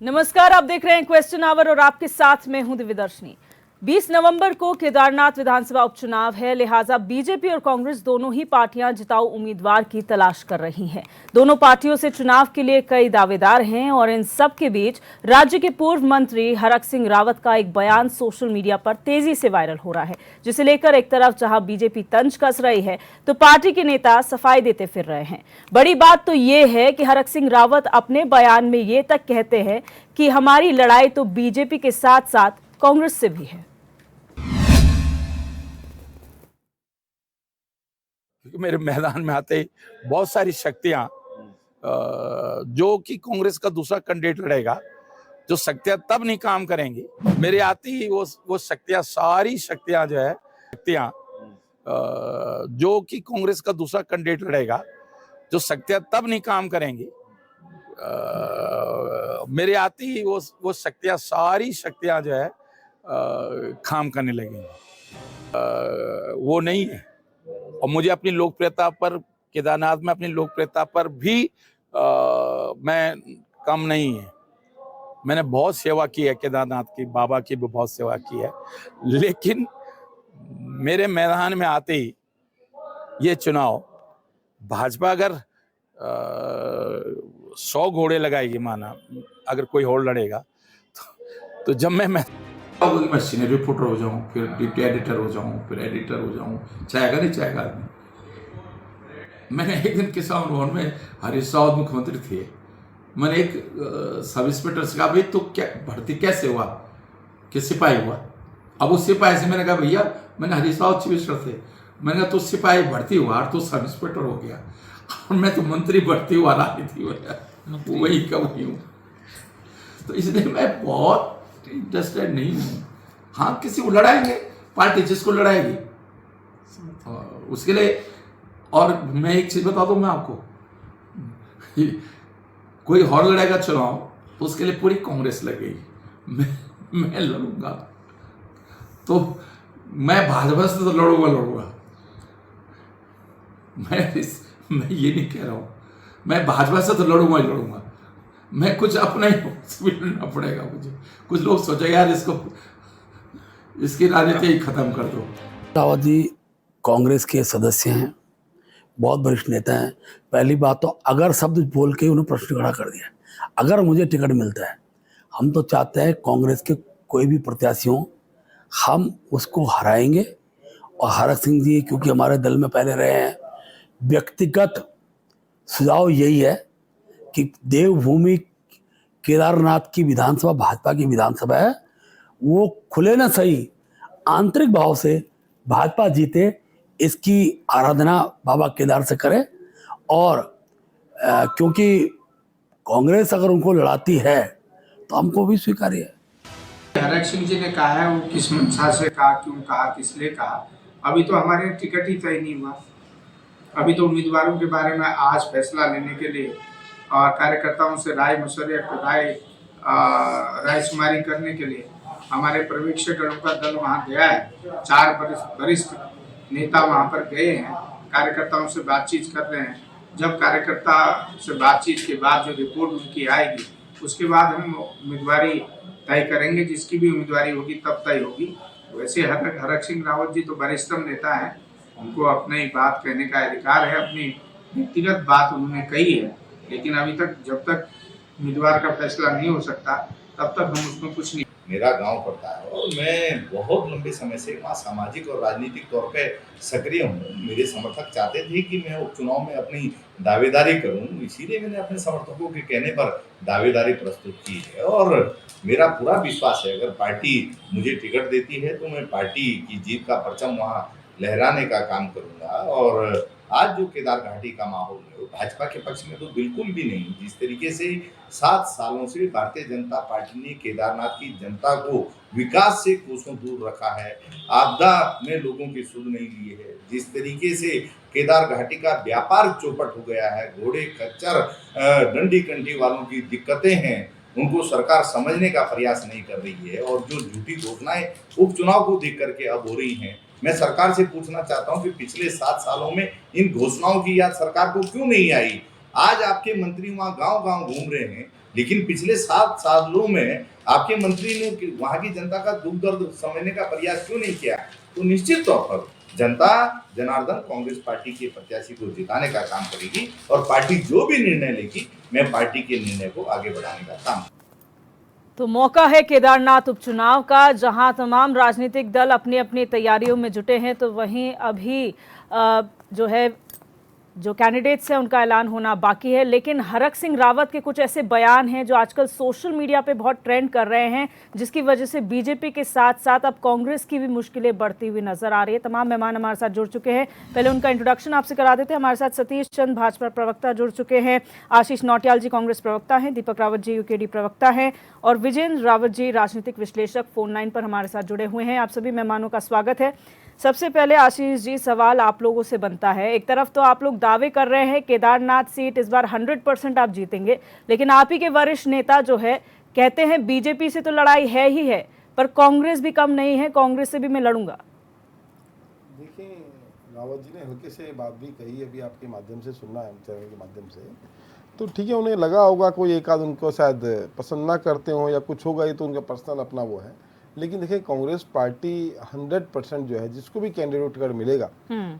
नमस्कार, आप देख रहे हैं क्वेश्चन आवर और आपके साथ मैं हूं दिव्यदर्शनी। 20 नवंबर को केदारनाथ विधानसभा उपचुनाव है, लिहाजा बीजेपी और कांग्रेस दोनों ही पार्टियां जिताऊ उम्मीदवार की तलाश कर रही हैं। दोनों पार्टियों से चुनाव के लिए कई दावेदार हैं और इन सब के बीच राज्य के पूर्व मंत्री हरक सिंह रावत का एक बयान सोशल मीडिया पर तेजी से वायरल हो रहा है, जिसे लेकर एक तरफ जहां बीजेपी तंज कस रही है तो पार्टी के नेता सफाई देते फिर रहे हैं। बड़ी बात तो ये है कि हरक सिंह रावत अपने बयान में ये तक कहते हैं कि हमारी लड़ाई तो बीजेपी के साथ साथ कांग्रेस से भी है। क्योंकि मेरे मैदान में आते ही बहुत सारी शक्तियां जो कि कांग्रेस का दूसरा कैंडिडेट लड़ेगा, जो शक्तियां तब नहीं काम करेंगी। मेरे आते ही वो शक्तियां, सारी शक्तियां जो है शक्तियां जो कि कांग्रेस का दूसरा कैंडिडेट लड़ेगा, जो शक्तियां तब नहीं काम करेंगी। मेरे आते ही वो शक्तियां, सारी शक्तियां जो है काम करने लगेंगी। वो नहीं है। और मुझे अपनी लोकप्रियता पर, केदारनाथ में अपनी लोकप्रियता पर भी मैं कम नहीं है। मैंने बहुत सेवा की है, केदारनाथ की, बाबा की भी बहुत सेवा की है, लेकिन मेरे मैदान में आते ही ये चुनाव भाजपा अगर 100 घोड़े लगाएगी, माना अगर कोई और लड़ेगा तो जब मैं सीनियर रिपोर्टर हो जाऊं, फिर डिप्टी एडिटर हो जाऊं, फिर एडिटर हो जाऊं, चाहेगा नहीं चाहेगा आदमी। मैंने एक दिन किसान भवन में, हरीश रावत मुख्यमंत्री थे, मैंने एक सब इंस्पेक्टर से कहा, भाई तो क्या भर्ती कैसे हुआ, कि सिपाही हुआ। अब उस सिपाही से मैंने कहा, भैया मैंने हरीश रावत चीफ मिनिस्टर थे, मैंने कहा तो सिपाही भर्ती हुआ तो सब इंस्पेक्टर हो गया, और मैं तो मंत्री भर्ती हुआ राजनीति में वही का वही हूँ। तो इसलिए मैं बहुत इंटरेस्टेड नहीं हूँ। हाँ, किसी को लड़ाएंगे, पार्टी जिसको लड़ाएगी उसके लिए। और मैं एक चीज बता दूं मैं आपको, कोई और लड़ाएगा चुनाव तो उसके लिए पूरी कांग्रेस लगेगी। मैं लड़ूंगा तो मैं भाजपा से तो लड़ूंगा। मैं ये नहीं कह रहा हूं, मैं भाजपा से तो लड़ूंगा। मैं कुछ अपना ही लड़ना पड़ेगा मुझे। कुछ लोग सोचे यार इसकी राजनीति ही खत्म कर दो। रावत जी कांग्रेस के सदस्य हैं, बहुत वरिष्ठ नेता हैं। पहली बात तो अगर शब्द बोल के उन्हें प्रश्न खड़ा कर दिया, अगर मुझे टिकट मिलता है, हम तो चाहते हैं कांग्रेस के कोई भी प्रत्याशी हो, हम उसको हराएंगे। और हरक सिंह जी क्योंकि हमारे दल में पहले रहे हैं, व्यक्तिगत सुझाव यही है कि देवभूमि केदारनाथ की विधानसभा भाजपा की विधानसभा है, वो खुले ना सही आंतरिक भाव से भाजपा जीते, इसकी आराधना बाबा केदार से करें। और क्योंकि कांग्रेस अगर उनको लड़ाती है तो हमको भी स्वीकार्य है। हरक सिंह जी ने कहा है, वो किस मंशा से कहा, क्यों कहा, किस लिए कहा, अभी तो हमारे टिकट ही तय नहीं हुआ। अभी तो उम्मीदवारों के बारे में आज फैसला लेने के लिए और कार्यकर्ताओं से राय मशवरे, राय शुमारी करने के लिए हमारे पर्यवेक्षकों का दल वहाँ गया है। 4 वरिष्ठ नेता वहाँ पर गए हैं, कार्यकर्ताओं से बातचीत कर रहे हैं। जब कार्यकर्ता से बातचीत के बाद जो रिपोर्ट उनकी आएगी, उसके बाद हम उम्मीदवारी तय करेंगे। जिसकी भी उम्मीदवारी होगी तब तय होगी। वैसे हरक सिंह रावत जी तो वरिष्ठतम नेता हैं, उनको अपनी बात कहने का अधिकार है, अपनी व्यक्तिगत बात उन्होंने कही है, लेकिन अभी तक जब तक उम्मीदवार का फैसला नहीं हो सकता तब तक हम उसमें कुछ नहीं। मेरा गांव पड़ता है और मैं बहुत लंबे समय से वहाँ सामाजिक और राजनीतिक तौर पे सक्रिय हूँ। मेरे समर्थक चाहते थे कि मैं उपचुनाव में अपनी दावेदारी करूँ, इसीलिए मैंने अपने समर्थकों के कहने पर दावेदारी प्रस्तुत की है। और मेरा पूरा विश्वास है, अगर पार्टी मुझे टिकट देती है तो मैं पार्टी की जीत का परचम वहाँ लहराने का काम करूँगा। और आज जो केदार घाटी का माहौल है वो भाजपा के पक्ष में तो बिल्कुल भी नहीं। जिस तरीके से 7 सालों से भारतीय जनता पार्टी ने केदारनाथ की जनता को विकास से कोसों दूर रखा है, आपदा में लोगों की सुध नहीं ली है, जिस तरीके से केदार घाटी का व्यापार चौपट हो गया है, घोड़े खच्चर डंडी कंठी वालों की दिक्कतें हैं, उनको सरकार समझने का प्रयास नहीं कर रही है। और जो झूठी घोषणाएं उपचुनाव को देख करके अब हो रही हैं, मैं सरकार से पूछना चाहता हूं कि पिछले 7 सालों में इन घोषणाओं की याद सरकार को क्यों नहीं आई। आज आपके मंत्री वहां गांव गांव घूम रहे हैं, लेकिन पिछले 7 सालों में आपके मंत्री ने वहां की जनता का दुख दर्द समझने का प्रयास क्यों नहीं किया? तो निश्चित तौर पर जनता जनार्दन कांग्रेस पार्टी के प्रत्याशी को जिताने का काम करेगी और पार्टी जो भी निर्णय लेगी, मैं पार्टी के निर्णय को आगे बढ़ाने का काम। तो मौका है केदारनाथ उपचुनाव का, जहां तमाम राजनीतिक दल अपनी अपनी तैयारियों में जुटे हैं, तो वहीं अभी जो कैंडिडेट्स हैं उनका ऐलान होना बाकी है। लेकिन हरक सिंह रावत के कुछ ऐसे बयान हैं जो आजकल सोशल मीडिया पे बहुत ट्रेंड कर रहे हैं, जिसकी वजह से बीजेपी के साथ साथ अब कांग्रेस की भी मुश्किलें बढ़ती हुई नजर आ रही है। तमाम मेहमान हमारे साथ जुड़ चुके हैं, पहले उनका इंट्रोडक्शन आपसे करा देते हैं। हमारे साथ सतीश चंद भाजपा प्रवक्ता जुड़ चुके हैं, आशीष नौटियाल जी कांग्रेस प्रवक्ता हैं, दीपक रावत जी यूकेडी प्रवक्ता हैं और विजेंद्र रावत जी राजनीतिक विश्लेषक फोन लाइन पर हमारे साथ जुड़े हुए हैं। आप सभी मेहमानों का स्वागत है। सबसे पहले आशीष जी, सवाल आप लोगों से बनता है, एक तरफ तो आप लोग दावे कर रहे हैं केदारनाथ सीट इस बार 100% आप जीतेंगे, लेकिन आप ही के वरिष्ठ नेता जो है कहते हैं बीजेपी से तो लड़ाई है ही है, पर कांग्रेस भी कम नहीं है, कांग्रेस से भी मैं लड़ूंगा। देखिए, रावत जी ने हल्के से बात भी कही, अभी आपके माध्यम से सुनना है, चैनल के माध्यम से, तो ठीक है, उन्हें लगा होगा कोई एक आध उनको शायद पसंद ना करते हो या कुछ होगा, ये तो उनका पर्सनल अपना वो है। लेकिन देखिए, कांग्रेस पार्टी 100% जो है, जिसको भी कैंडिडेट टिकट मिलेगा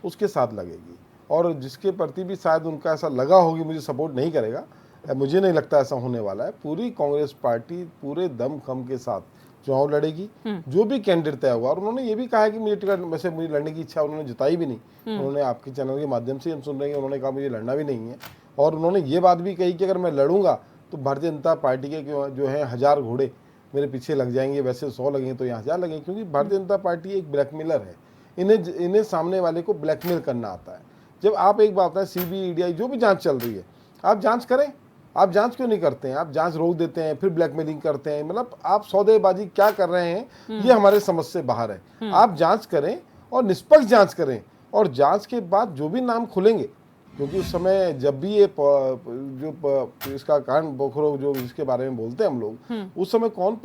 उसके साथ लगेगी, और जिसके प्रति भी शायद उनका ऐसा लगा होगी मुझे सपोर्ट नहीं करेगा, मुझे नहीं लगता ऐसा होने वाला है। पूरी कांग्रेस पार्टी पूरे दम खम के साथ चुनाव लड़ेगी, जो भी कैंडिडेट तय होगा। और उन्होंने ये भी कहा है कि मुझे टिकट, वैसे मुझे लड़ने की इच्छा उन्होंने जताई भी नहीं, उन्होंने आपके चैनल के माध्यम से हम सुन रहे हैं, उन्होंने कहा मुझे लड़ना भी नहीं है। और उन्होंने ये बात भी कही कि अगर मैं लड़ूंगा तो भारतीय जनता पार्टी के जो है 1000 घोड़े मेरे पीछे लग जाएंगे, वैसे 100 लगेंगे तो यहाँ 1000 लगेंगे, क्योंकि भारतीय जनता पार्टी एक ब्लैकमेलर है, इन्हें सामने वाले को ब्लैकमेल करना आता है। जब आप एक बात है, सीबीआई ईडी जो भी जांच चल रही है, आप जांच करें, आप जांच क्यों नहीं करते हैं? आप जांच रोक देते हैं, फिर ब्लैकमेलिंग करते हैं, मतलब आप सौदेबाजी क्या कर रहे हैं, ये हमारे समझ से बाहर है। आप जांच करें और निष्पक्ष जांच करें, और जांच के बाद जो भी नाम खुलेंगे, क्योंकि उस समय जब भी ये जो इसका कारण बोखरो जो इसके बारे में बोलते हैं हम लोग, उस समय कौन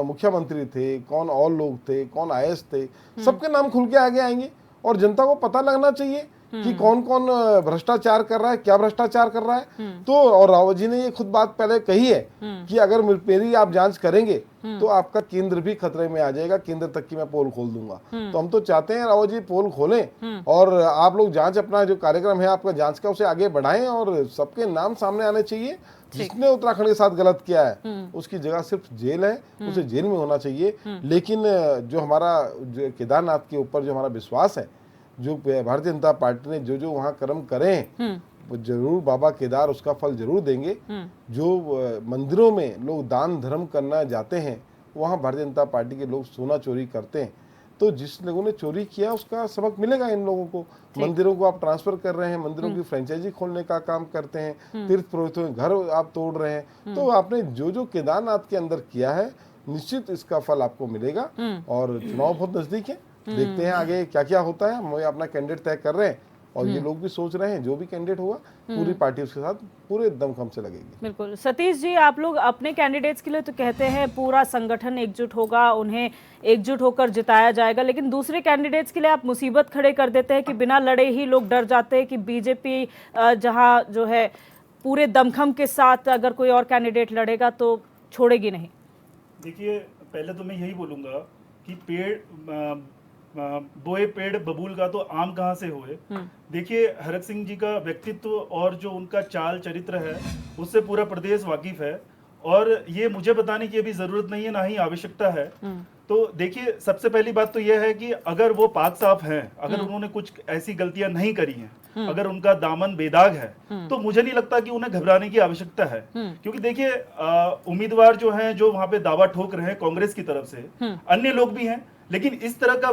मुख्यमंत्री थे, कौन और लोग थे, कौन आईएएस थे, सबके नाम खुल के आगे आएंगे, और जनता को पता लगना चाहिए कि कौन कौन भ्रष्टाचार कर रहा है, क्या भ्रष्टाचार कर रहा है। तो और रावत जी ने ये खुद बात पहले कही है कि अगर मेरी आप जांच करेंगे तो आपका केंद्र भी खतरे में आ जाएगा, केंद्र तक की मैं पोल खोल दूंगा। तो हम तो चाहते हैं रावत जी पोल खोलें, और आप लोग जांच, अपना जो कार्यक्रम है आपका जांच का, उसे आगे बढ़ाएं, और सबके नाम सामने आने चाहिए। जिसने उत्तराखंड के साथ गलत किया है उसकी जगह सिर्फ जेल है, उसे जेल में होना चाहिए। लेकिन जो हमारा जो केदारनाथ के ऊपर जो हमारा विश्वास है, जो भारतीय जनता पार्टी ने जो वहाँ कर्म करे हैं, वो जरूर बाबा केदार उसका फल जरूर देंगे। जो मंदिरों में लोग दान धर्म करना जाते हैं, वहाँ भारतीय जनता पार्टी के लोग सोना चोरी करते हैं। तो जिस लोगों ने चोरी किया उसका सबक मिलेगा इन लोगों को। मंदिरों को आप ट्रांसफर कर रहे हैं, मंदिरों की फ्रेंचाइजी खोलने का काम करते हैं, तीर्थ पुरोहितों के घर आप तोड़ रहे हैं। तो आपने जो केदारनाथ के अंदर किया है, निश्चित इसका फल आपको मिलेगा। और चुनाव बहुत नजदीक है, देखते हैं आगे क्या क्या होता है। हम अपना कैंडिडेट तय कर रहे हैं, और ये लोग भी सोच रहे हैं जो भी कैंडिडेट होगा पूरी पार्टी उसके साथ पूरे दमखम से लगेगी। बिल्कुल। सतीश जी, आप लोग अपने कैंडिडेट्स के लिए तो कहते हैं पूरा संगठन एकजुट होगा, उन्हें एकजुट होकर जिताया जाएगा, लेकिन दूसरे कैंडिडेट्स के लिए आप मुसीबत खड़े कर देते हैं कि बिना लड़े ही लोग डर जाते हैं कि बीजेपी जहां जो है पूरे दमखम के साथ अगर कोई और कैंडिडेट लड़ेगा तो छोड़ेगी नहीं। देखिए, पहले तो मैं यही बोलूँगा कि बोए पेड़ बबूल का तो आम कहाँ से हुए। देखिए, हरक सिंह जी का व्यक्तित्व और जो उनका चाल चरित्र है, उससे पूरा प्रदेश वाकिफ है, और ये मुझे बताने की अभी जरूरत नहीं है, ना ही आवश्यकता है। तो देखिए, सबसे पहली बात तो यह है कि अगर वो पाक साफ हैं, अगर उन्होंने कुछ ऐसी गलतियां नहीं करी हैं, अगर उनका दामन बेदाग है, तो मुझे नहीं लगता कि उन्हें घबराने की आवश्यकता है। क्योंकि देखिए, उम्मीदवार जो हैं, जो वहां पे दावा ठोक रहे हैं कांग्रेस की तरफ से, अन्य लोग भी हैं, लेकिन इस तरह का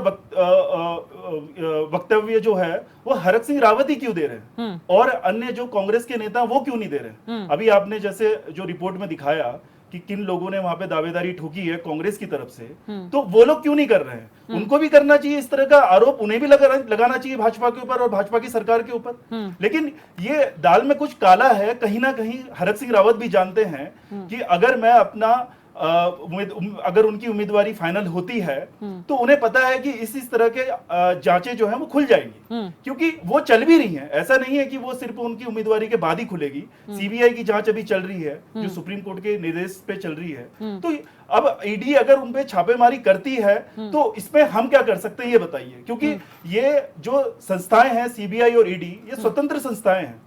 वक्तव्य जो है वो हरक सिंह रावत ही क्यों दे रहे हैं, और अन्य जो कांग्रेस के नेता वो क्यों नहीं दे रहे। अभी आपने जैसे जो रिपोर्ट में दिखाया कि किन लोगों ने वहां पे दावेदारी ठोकी है कांग्रेस की तरफ से, तो वो लोग क्यों नहीं कर रहे हैं? उनको भी करना चाहिए, इस तरह का आरोप उन्हें भी लगाना चाहिए भाजपा के ऊपर और भाजपा की सरकार के ऊपर। लेकिन ये दाल में कुछ काला है, कहीं ना कहीं हरक सिंह रावत भी जानते हैं कि अगर मैं अपना अगर उनकी उम्मीदवारी फाइनल होती है तो उन्हें पता है कि इस तरह के जांचें जो हैं वो खुल जाएंगी, क्योंकि वो चल भी रही हैं। ऐसा नहीं है कि वो सिर्फ उनकी उम्मीदवारी के बाद ही खुलेगी। सीबीआई की जांच अभी चल रही है जो सुप्रीम कोर्ट के निर्देश पे चल रही है। तो अब ईडी अगर उन पे छापेमारी करती है तो इसमें हम क्या कर सकते हैं ये बताइए, क्योंकि ये जो संस्थाएं हैं सीबीआई और ईडी, ये स्वतंत्र संस्थाएं हैं,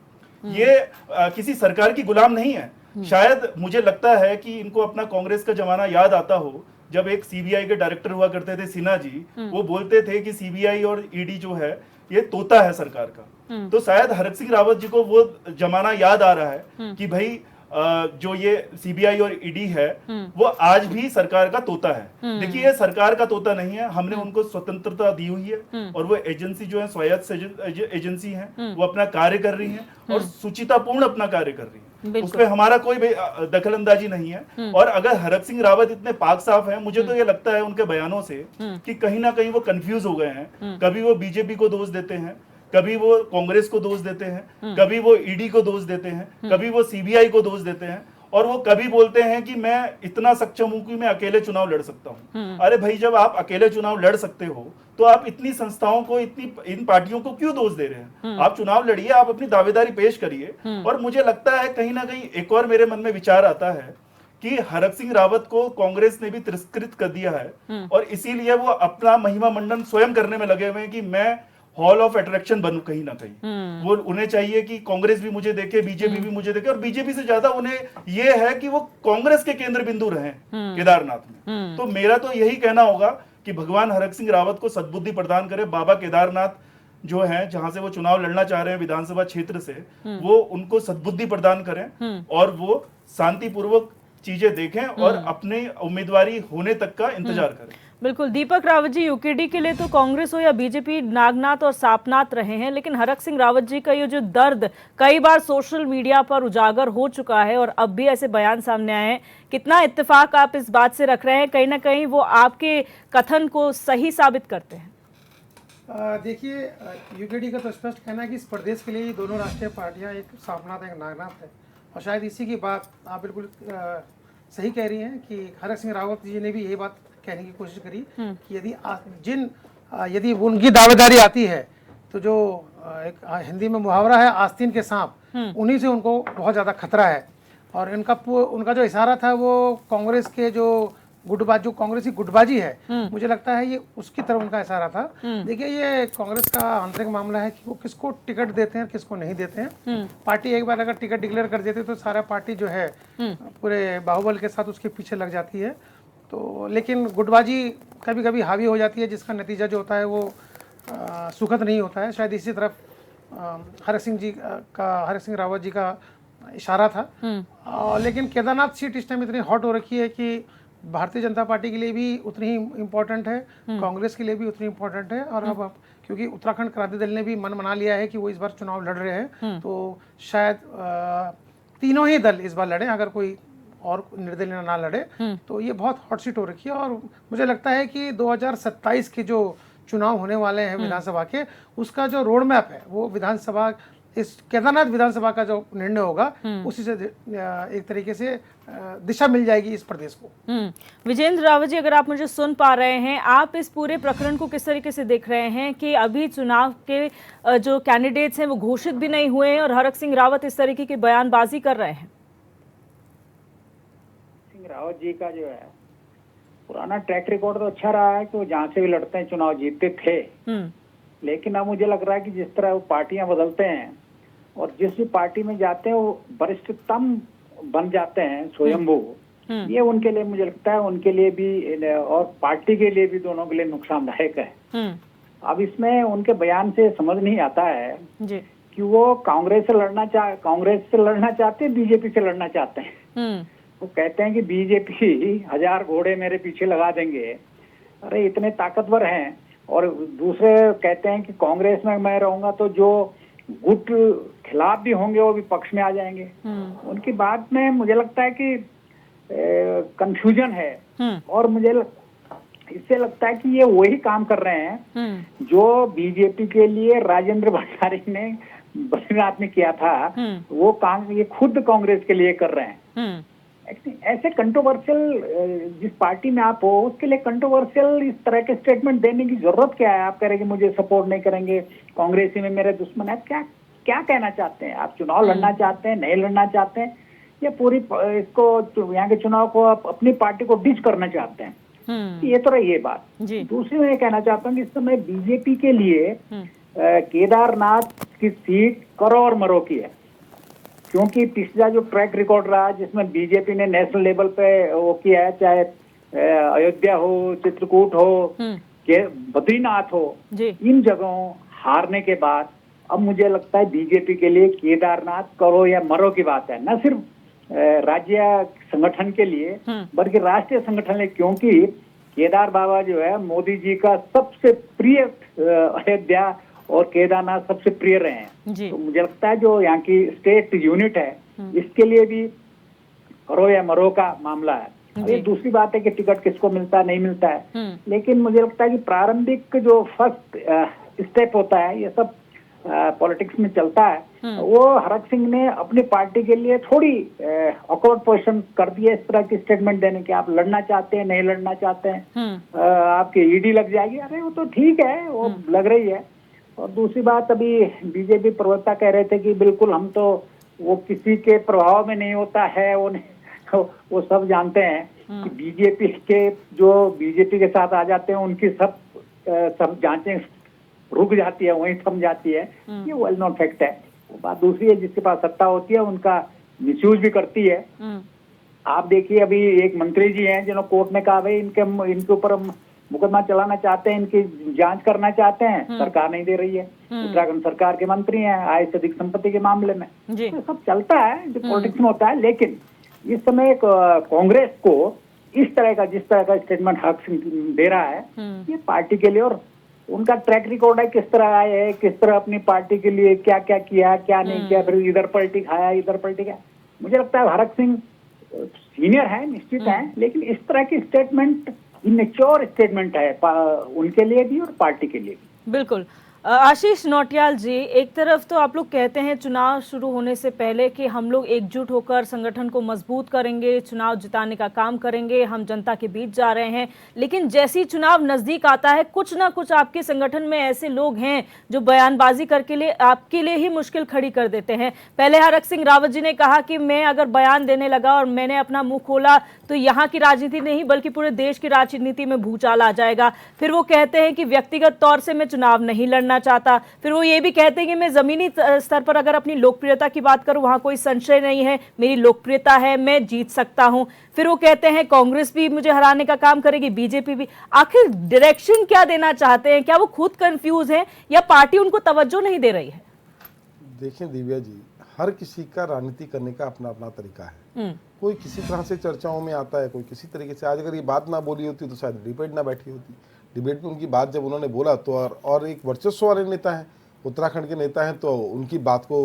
ये किसी सरकार की गुलाम नहीं है। शायद मुझे लगता है कि इनको अपना कांग्रेस का जमाना याद आता हो, जब एक सीबीआई के डायरेक्टर हुआ करते थे सिन्हा जी, वो बोलते थे कि सीबीआई और ईडी जो है ये तोता है सरकार का। तो शायद हरक सिंह रावत जी को वो जमाना याद आ रहा है कि भाई जो ये सीबीआई और ईडी है वो आज भी सरकार का तोता है। देखिए ये सरकार का तोता नहीं है, हमने उनको स्वतंत्रता दी हुई है और वो एजेंसी जो है स्वायत्त एजेंसी है, वो अपना कार्य कर रही है और सुचितापूर्ण अपना कार्य कर रही है, उसमें हमारा कोई दखल अंदाजी नहीं है। और अगर हरक सिंह रावत इतने पाक साफ हैं, मुझे तो ये लगता है उनके बयानों से कि कहीं ना कहीं वो कंफ्यूज हो गए हैं। कभी वो बीजेपी को दोष देते हैं, कभी वो कांग्रेस को दोष देते हैं, कभी वो ईडी को दोष देते हैं, कभी वो सीबीआई को दोष देते हैं, और वो कभी बोलते हैं कि मैं इतना सक्षम हूं कि मैं अकेले चुनाव लड़ सकता हूं। अरे भाई, जब आप अकेले चुनाव लड़ सकते हो तो आप इतनी संस्थाओं को, इन पार्टियों को क्यों दोष दे रहे हैं? आप चुनाव लड़िए, आप अपनी दावेदारी पेश करिए। और मुझे लगता है कहीं ना कहीं एक और मेरे मन में विचार आता है कि हरक सिंह रावत को कांग्रेस ने भी तिरस्कृत कर दिया है और इसीलिए वो अपना महिमा मंडन स्वयं करने में लगे हुए हैं कि मैं हॉल ऑफ अट्रैक्शन बनूं कहीं ना कहीं। वो उन्हें चाहिए कि कांग्रेस भी मुझे देखे, बीजेपी भी मुझे देखे, और बीजेपी से ज्यादा उन्हें ये है कि वो कांग्रेस के केंद्र बिंदु रहें केदारनाथ में। तो मेरा तो यही कहना होगा कि भगवान हरक सिंह रावत को सद्बुद्धि प्रदान करे। बाबा केदारनाथ जो है, जहां से वो चुनाव लड़ना चाह रहे हैं विधानसभा क्षेत्र से, वो उनको सद्बुद्धि प्रदान करें और वो शांतिपूर्वक चीजें देखें और अपनी उम्मीदवारी होने तक का इंतजार करें। बिल्कुल। दीपक रावत जी, यूकेडी के लिए तो कांग्रेस हो या बीजेपी नागनाथ और सापनाथ रहे हैं, लेकिन हरक सिंह रावत जी का ये जो दर्द कई बार सोशल मीडिया पर उजागर हो चुका है और अब भी ऐसे बयान सामने आए हैं, कितना इत्तेफाक आप इस बात से रख रहे हैं? कहीं ना कहीं वो आपके कथन को सही साबित करते हैं? देखिए, यूकेडी का तो स्पष्ट कहना है कि इस प्रदेश के लिए ये दोनों राष्ट्रीय पार्टियां, एक सापनाथ एक नागनाथ है, और शायद इसी की बात आप बिल्कुल सही कह रही हैं कि हरक सिंह रावत जी ने भी यही बात कहने की कोशिश करी कि यदि उनकी दावेदारी आती है तो जो एक हिंदी में मुहावरा है आस्तीन के सांप, उन्हीं से उनको बहुत ज़्यादा खतरा है। और उनका जो इशारा था वो कांग्रेस के जो कांग्रेस की गुटबाजी है, मुझे लगता है ये उसकी तरफ उनका इशारा था। देखिए, ये कांग्रेस का आंतरिक मामला है कि वो किसको टिकट देते हैं, किसको नहीं देते हैं। पार्टी एक बार अगर टिकट डिक्लेयर कर देते तो सारा पार्टी जो है पूरे बाहुबल के साथ उसके पीछे लग जाती है। तो लेकिन गुटबाजी कभी कभी हावी हो जाती है, जिसका नतीजा जो होता है वो सुखद नहीं होता है। शायद इसी तरफ हरक सिंह रावत जी का इशारा था। लेकिन केदारनाथ सीट इस टाइम इतनी हॉट हो रखी है कि भारतीय जनता पार्टी के लिए भी उतनी ही इम्पोर्टेंट है, कांग्रेस के लिए भी उतनी इम्पोर्टेंट है। और अब क्योंकि उत्तराखंड क्रांति दल ने भी मन बना लिया है कि वो इस बार चुनाव लड़ रहे हैं, तो शायद तीनों ही दल इस बार लड़े, अगर कोई और निर्दलीय ना लड़े। तो ये बहुत हॉट सीट हो रखी है। और मुझे लगता है कि 2027 के जो चुनाव होने वाले हैं विधानसभा के, उसका जो रोड मैप है वो विधानसभा, इस केदारनाथ विधानसभा का जो निर्णय होगा उसी से एक तरीके से दिशा मिल जाएगी इस प्रदेश को। विजेंद्र रावत जी, अगर आप मुझे सुन पा रहे हैं, आप इस पूरे प्रकरण को किस तरीके से देख रहे हैं कि अभी चुनाव के जो कैंडिडेट्स हैं वो घोषित भी नहीं हुए हैं और हरक सिंह रावत इस तरीके की बयानबाजी कर रहे हैं? रावत जी का जो है पुराना ट्रैक रिकॉर्ड तो अच्छा रहा है कि वो जहाँ से भी लड़ते हैं चुनाव जीतते थे। लेकिन अब मुझे लग रहा है कि जिस तरह वो पार्टियां बदलते हैं और जिस भी पार्टी में जाते हैं वो वरिष्ठतम बन जाते हैं, स्वयंभू, ये उनके लिए मुझे लगता है उनके लिए भी और पार्टी के लिए भी, दोनों के लिए नुकसानदायक है। अब इसमें उनके बयान से समझ नहीं आता है कि वो कांग्रेस से लड़ना चाहते हैं, बीजेपी से लड़ना चाहते हैं। वो कहते हैं कि बीजेपी 1000 घोड़े मेरे पीछे लगा देंगे, अरे इतने ताकतवर हैं। और दूसरे कहते हैं कि कांग्रेस में मैं रहूंगा तो जो गुट खिलाफ भी होंगे वो भी पक्ष में आ जाएंगे। उनकी बात में मुझे लगता है कि कंफ्यूजन है। और मुझे इससे लगता है कि ये वही काम कर रहे हैं जो बीजेपी के लिए राजेंद्र भंडारी ने बद्रीनाथ में किया था, वो काम ये खुद कांग्रेस के लिए कर रहे हैं। ऐसे कंट्रोवर्शियल जिस पार्टी में आप हो उसके लिए कंट्रोवर्शियल इस तरह के स्टेटमेंट देने की जरूरत क्या है? आप कह रहे कि मुझे सपोर्ट नहीं करेंगे, कांग्रेसी में मेरे दुश्मन है, क्या क्या कहना चाहते हैं आप? चुनाव लड़ना चाहते हैं, नहीं लड़ना चाहते हैं, या पूरी इसको यहाँ के चुनाव को आप अपनी पार्टी को डिच करना चाहते हैं? ये तो रही ये बात। दूसरी मैं ये कहना चाहता हूँ कि इस समय बीजेपी के लिए केदारनाथ की सीट करो और मरो की है, क्योंकि पिछला जो ट्रैक रिकॉर्ड रहा जिसमें बीजेपी ने नेशनल लेवल पे वो किया है, चाहे अयोध्या हो, चित्रकूट हो, बद्रीनाथ हो, इन जगहों हारने के बाद अब मुझे लगता है बीजेपी के लिए केदारनाथ करो या मरो की बात है, न सिर्फ राज्य संगठन के लिए बल्कि राष्ट्रीय संगठन के, क्योंकि केदार बाबा जो है मोदी जी का सबसे प्रिय अयोध्या और केदारनाथ सबसे प्रिय रहे हैं। तो मुझे लगता है जो यहाँ की स्टेट यूनिट है इसके लिए भी करो या मरो का मामला है। ये दूसरी बात है कि टिकट किसको मिलता है नहीं मिलता है, लेकिन मुझे लगता है कि प्रारंभिक जो फर्स्ट स्टेप होता है, ये सब पॉलिटिक्स में चलता है, वो हरक सिंह ने अपनी पार्टी के लिए थोड़ी ऑकवर्ड पोजीशन कर दी है, इस तरह की स्टेटमेंट देने के। आप लड़ना चाहते हैं, नहीं लड़ना चाहते हैं, आपकी ईडी लग जाएगी, अरे वो तो ठीक है, वो लग रही है। और दूसरी बात, अभी बीजेपी प्रवक्ता कह रहे थे कि बिल्कुल हम तो वो किसी के प्रभाव में नहीं होता है, वो सब जानते हैं कि बीजेपी के जो बीजेपी के साथ आ जाते हैं उनकी सब जांचें रुक जाती है, वहीं थम जाती है, ये वेल नोन फैक्ट है। वो बात दूसरी है, जिसके पास सत्ता होती है उनका मिसयूज भी करती है। आप देखिए अभी एक मंत्री जी हैं जिन्होंने कोर्ट में कहा भाई इनके ऊपर मुकदमा चलाना चाहते हैं, इनकी जांच करना चाहते हैं, सरकार नहीं दे रही है। उत्तराखंड सरकार के मंत्री हैं आय से अधिक संपत्ति के मामले में। तो सब चलता है जो पॉलिटिक्स में होता है, लेकिन इस समय कांग्रेस को इस तरह का जिस तरह का स्टेटमेंट हक सिंह दे रहा है, ये पार्टी के लिए, और उनका ट्रैक रिकॉर्ड है किस तरह आए है, किस तरह अपनी पार्टी के लिए क्या क्या किया, क्या नहीं किया, फिर इधर पलटी खाया, इधर पलटी खाया। मुझे लगता है हरक सिंह सीनियर है, निश्चित है, लेकिन इस तरह की स्टेटमेंट इमेच्योर स्टेटमेंट है उनके लिए भी और पार्टी के लिए भी। बिल्कुल। आशीष नौटियाल जी, एक तरफ तो आप लोग कहते हैं चुनाव शुरू होने से पहले कि हम लोग एकजुट होकर संगठन को मजबूत करेंगे, चुनाव जिताने का काम करेंगे, हम जनता के बीच जा रहे हैं, लेकिन जैसी चुनाव नजदीक आता है कुछ ना कुछ आपके संगठन में ऐसे लोग हैं जो बयानबाजी करके आपके लिए ही मुश्किल खड़ी कर देते हैं। पहले हरक सिंह रावत जी ने कहा कि मैं अगर बयान देने लगा और मैंने अपना मुंह खोला तो यहाँ की राजनीति नहीं बल्कि पूरे देश की राजनीति में भूचाल आ जाएगा। फिर वो कहते हैं कि व्यक्तिगत तौर से मैं चुनाव नहीं लड़ना चाहता। फिर वो ये भी कहते हैं कि मैं जमीनी स्तर पर अगर अपनी लोकप्रियता की बात करूं वहां कोई संशय नहीं है, मेरी लोकप्रियता है, मैं जीत सकता हूं। फिर वो कहते हैं कांग्रेस भी मुझे हराने का काम करेगी, बीजेपी भी। आखिर डायरेक्शन क्या देना चाहते हैं? क्या वो खुद कंफ्यूज हैं या पार्टी उनको तवज्जो नहीं दे रही है? देखिए दिव्या जी, हर किसी का राजनीति करने का अपना अपना तरीका है। कोई किसी तरह से चर्चाओं में आता है, कोई किसी तरीके से। आज अगर ये बात ना बोली होती तो शायद डिबेट ना बैठी होती। डिबेट में उनकी बात जब उन्होंने बोला तो और एक वर्चस्व वाले नेता हैं, उत्तराखंड के नेता हैं, तो उनकी बात को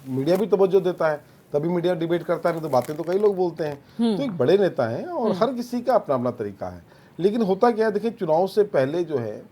मीडिया भी तवज्जो देता है, तभी मीडिया डिबेट करता है, नहीं तो बातें तो कई लोग बोलते हैं। तो एक बड़े नेता हैं और हर किसी का अपना अपना तरीका है। लेकिन होता क्या है, देखिए चुनाव से पहले जो है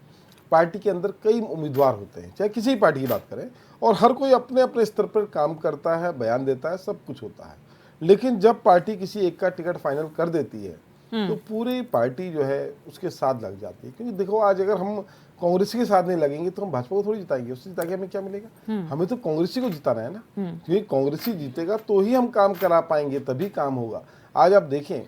पार्टी के अंदर कई उम्मीदवार होते हैं, चाहे किसी पार्टी की बात करें, और हर कोई अपने अपने स्तर पर काम करता है, बयान देता है, सब कुछ होता है। लेकिन जब पार्टी किसी एक का टिकट फाइनल कर देती है तो पूरी पार्टी जो है उसके साथ लग जाती है। क्योंकि देखो आज अगर हम कांग्रेस के साथ नहीं लगेंगे तो हम भाजपा को थोड़ी जिताएंगे, उससे जिता के हमें क्या मिलेगा? हमें तो कांग्रेसी को जिताना है ना, क्योंकि कांग्रेसी जीतेगा तो ही हम काम करा पाएंगे, तभी काम होगा। आज आप देखें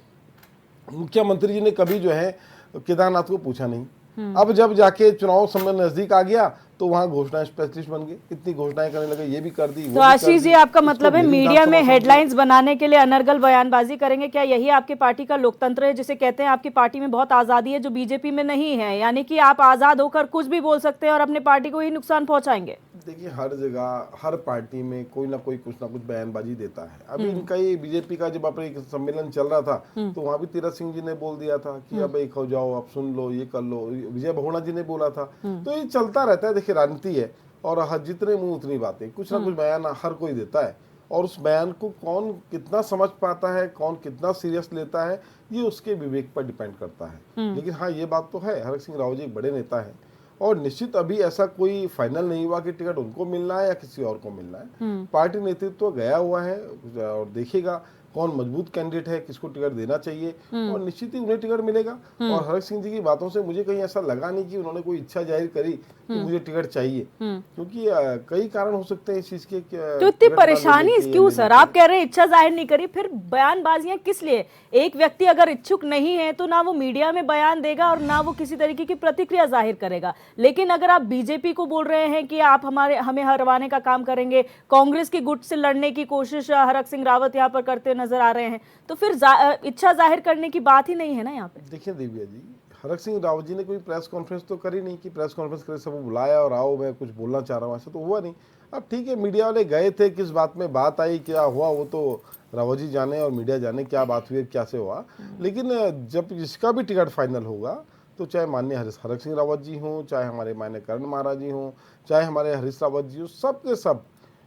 मुख्यमंत्री जी ने कभी जो है केदारनाथ को पूछा नहीं, अब जब जाके चुनाव समय नजदीक आ गया तो वहां घोषणाएं स्पेशलिस्ट बन गए, इतनी घोषणाएं करने लगे, ये भी कर दी। तो आशीष जी, आपका मतलब है मीडिया में हेडलाइंस बनाने के लिए अनर्गल बयानबाजी करेंगे? क्या यही आपकी पार्टी का लोकतंत्र है, जिसे कहते हैं आपकी पार्टी में बहुत आजादी है जो बीजेपी में नहीं है? यानी कि आप आजाद होकर कुछ भी बोल सकते हैं और अपने पार्टी को ही नुकसान पहुंचाएंगे? देखिए हर जगह हर पार्टी में कोई ना कोई कुछ ना कुछ बयानबाजी देता है। अभी इनका ये बीजेपी का जब अपने सम्मेलन चल रहा था तो वहां भी तीरथ सिंह जी ने बोल दिया था कि अब एक हो जाओ, अब सुन लो, ये कर लो। विजय बहुगुणा जी ने बोला था। तो ये चलता रहता है। देखिए राजनीति है और जितने मुंह उतनी बातें, कुछ ना कुछ बयान हर कोई देता है, और उस बयान को कौन कितना समझ पाता है, कौन कितना सीरियस लेता है, ये उसके विवेक पर डिपेंड करता है। लेकिन हाँ ये बात तो है, हरक सिंह रावत जी एक बड़े नेता है और निश्चित अभी ऐसा कोई फाइनल नहीं हुआ कि टिकट उनको मिलना है या किसी और को मिलना है। पार्टी नेतृत्व गया हुआ है और देखेगा कौन मजबूत कैंडिडेट है, किसको टिकट देना चाहिए, और निश्चित ही उन्हें टिकट मिलेगा। और हरक सिंह जी की बातों से मुझे कहीं ऐसा लगा नहीं कि उन्होंने कोई इच्छा जाहिर करी कि मुझे टिकट चाहिए, क्योंकि कई कारण हो सकते हैं इस चीज के। तो इतनी परेशानी क्यों सर? आप कह रहे हैं इच्छा जाहिर नहीं करी, फिर बयानबाजियां किस लिए? एक व्यक्ति अगर इच्छुक नहीं है तो ना वो मीडिया में बयान देगा और ना वो किसी तरीके की प्रतिक्रिया जाहिर करेगा। लेकिन अगर आप बीजेपी को बोल रहे हैं कि आप हमें हरवाने का काम करेंगे, कांग्रेस की गुट से लड़ने की कोशिश हरक सिंह रावत यहाँ पर करते नजर आ रहे हैं, तो फिर इच्छा जाहिर करने की बात ही नहीं है ना यहाँ पे। देखिए दिव्या जी, हरक सिंह रावत जी ने कोई प्रेस कॉन्फ्रेंस तो करी नहीं कि प्रेस कॉन्फ्रेंस करे, सबको बुलाया और आओ मैं कुछ बोलना चाह रहा हूँ, ऐसा तो हुआ नहीं। अब ठीक है, मीडिया वाले गए थे, किस बात में बात आई, क्या हुआ, वो तो रावत जी जाने और मीडिया जाने क्या बात हुई, क्या से हुआ। लेकिन जब जिसका भी टिकट फाइनल होगा, तो चाहे माननीय हरक सिंह रावत जी हों, चाहे हमारे माननीय करण महाराज जी हों, चाहे हमारे हरीश रावत जी हों, सब के सब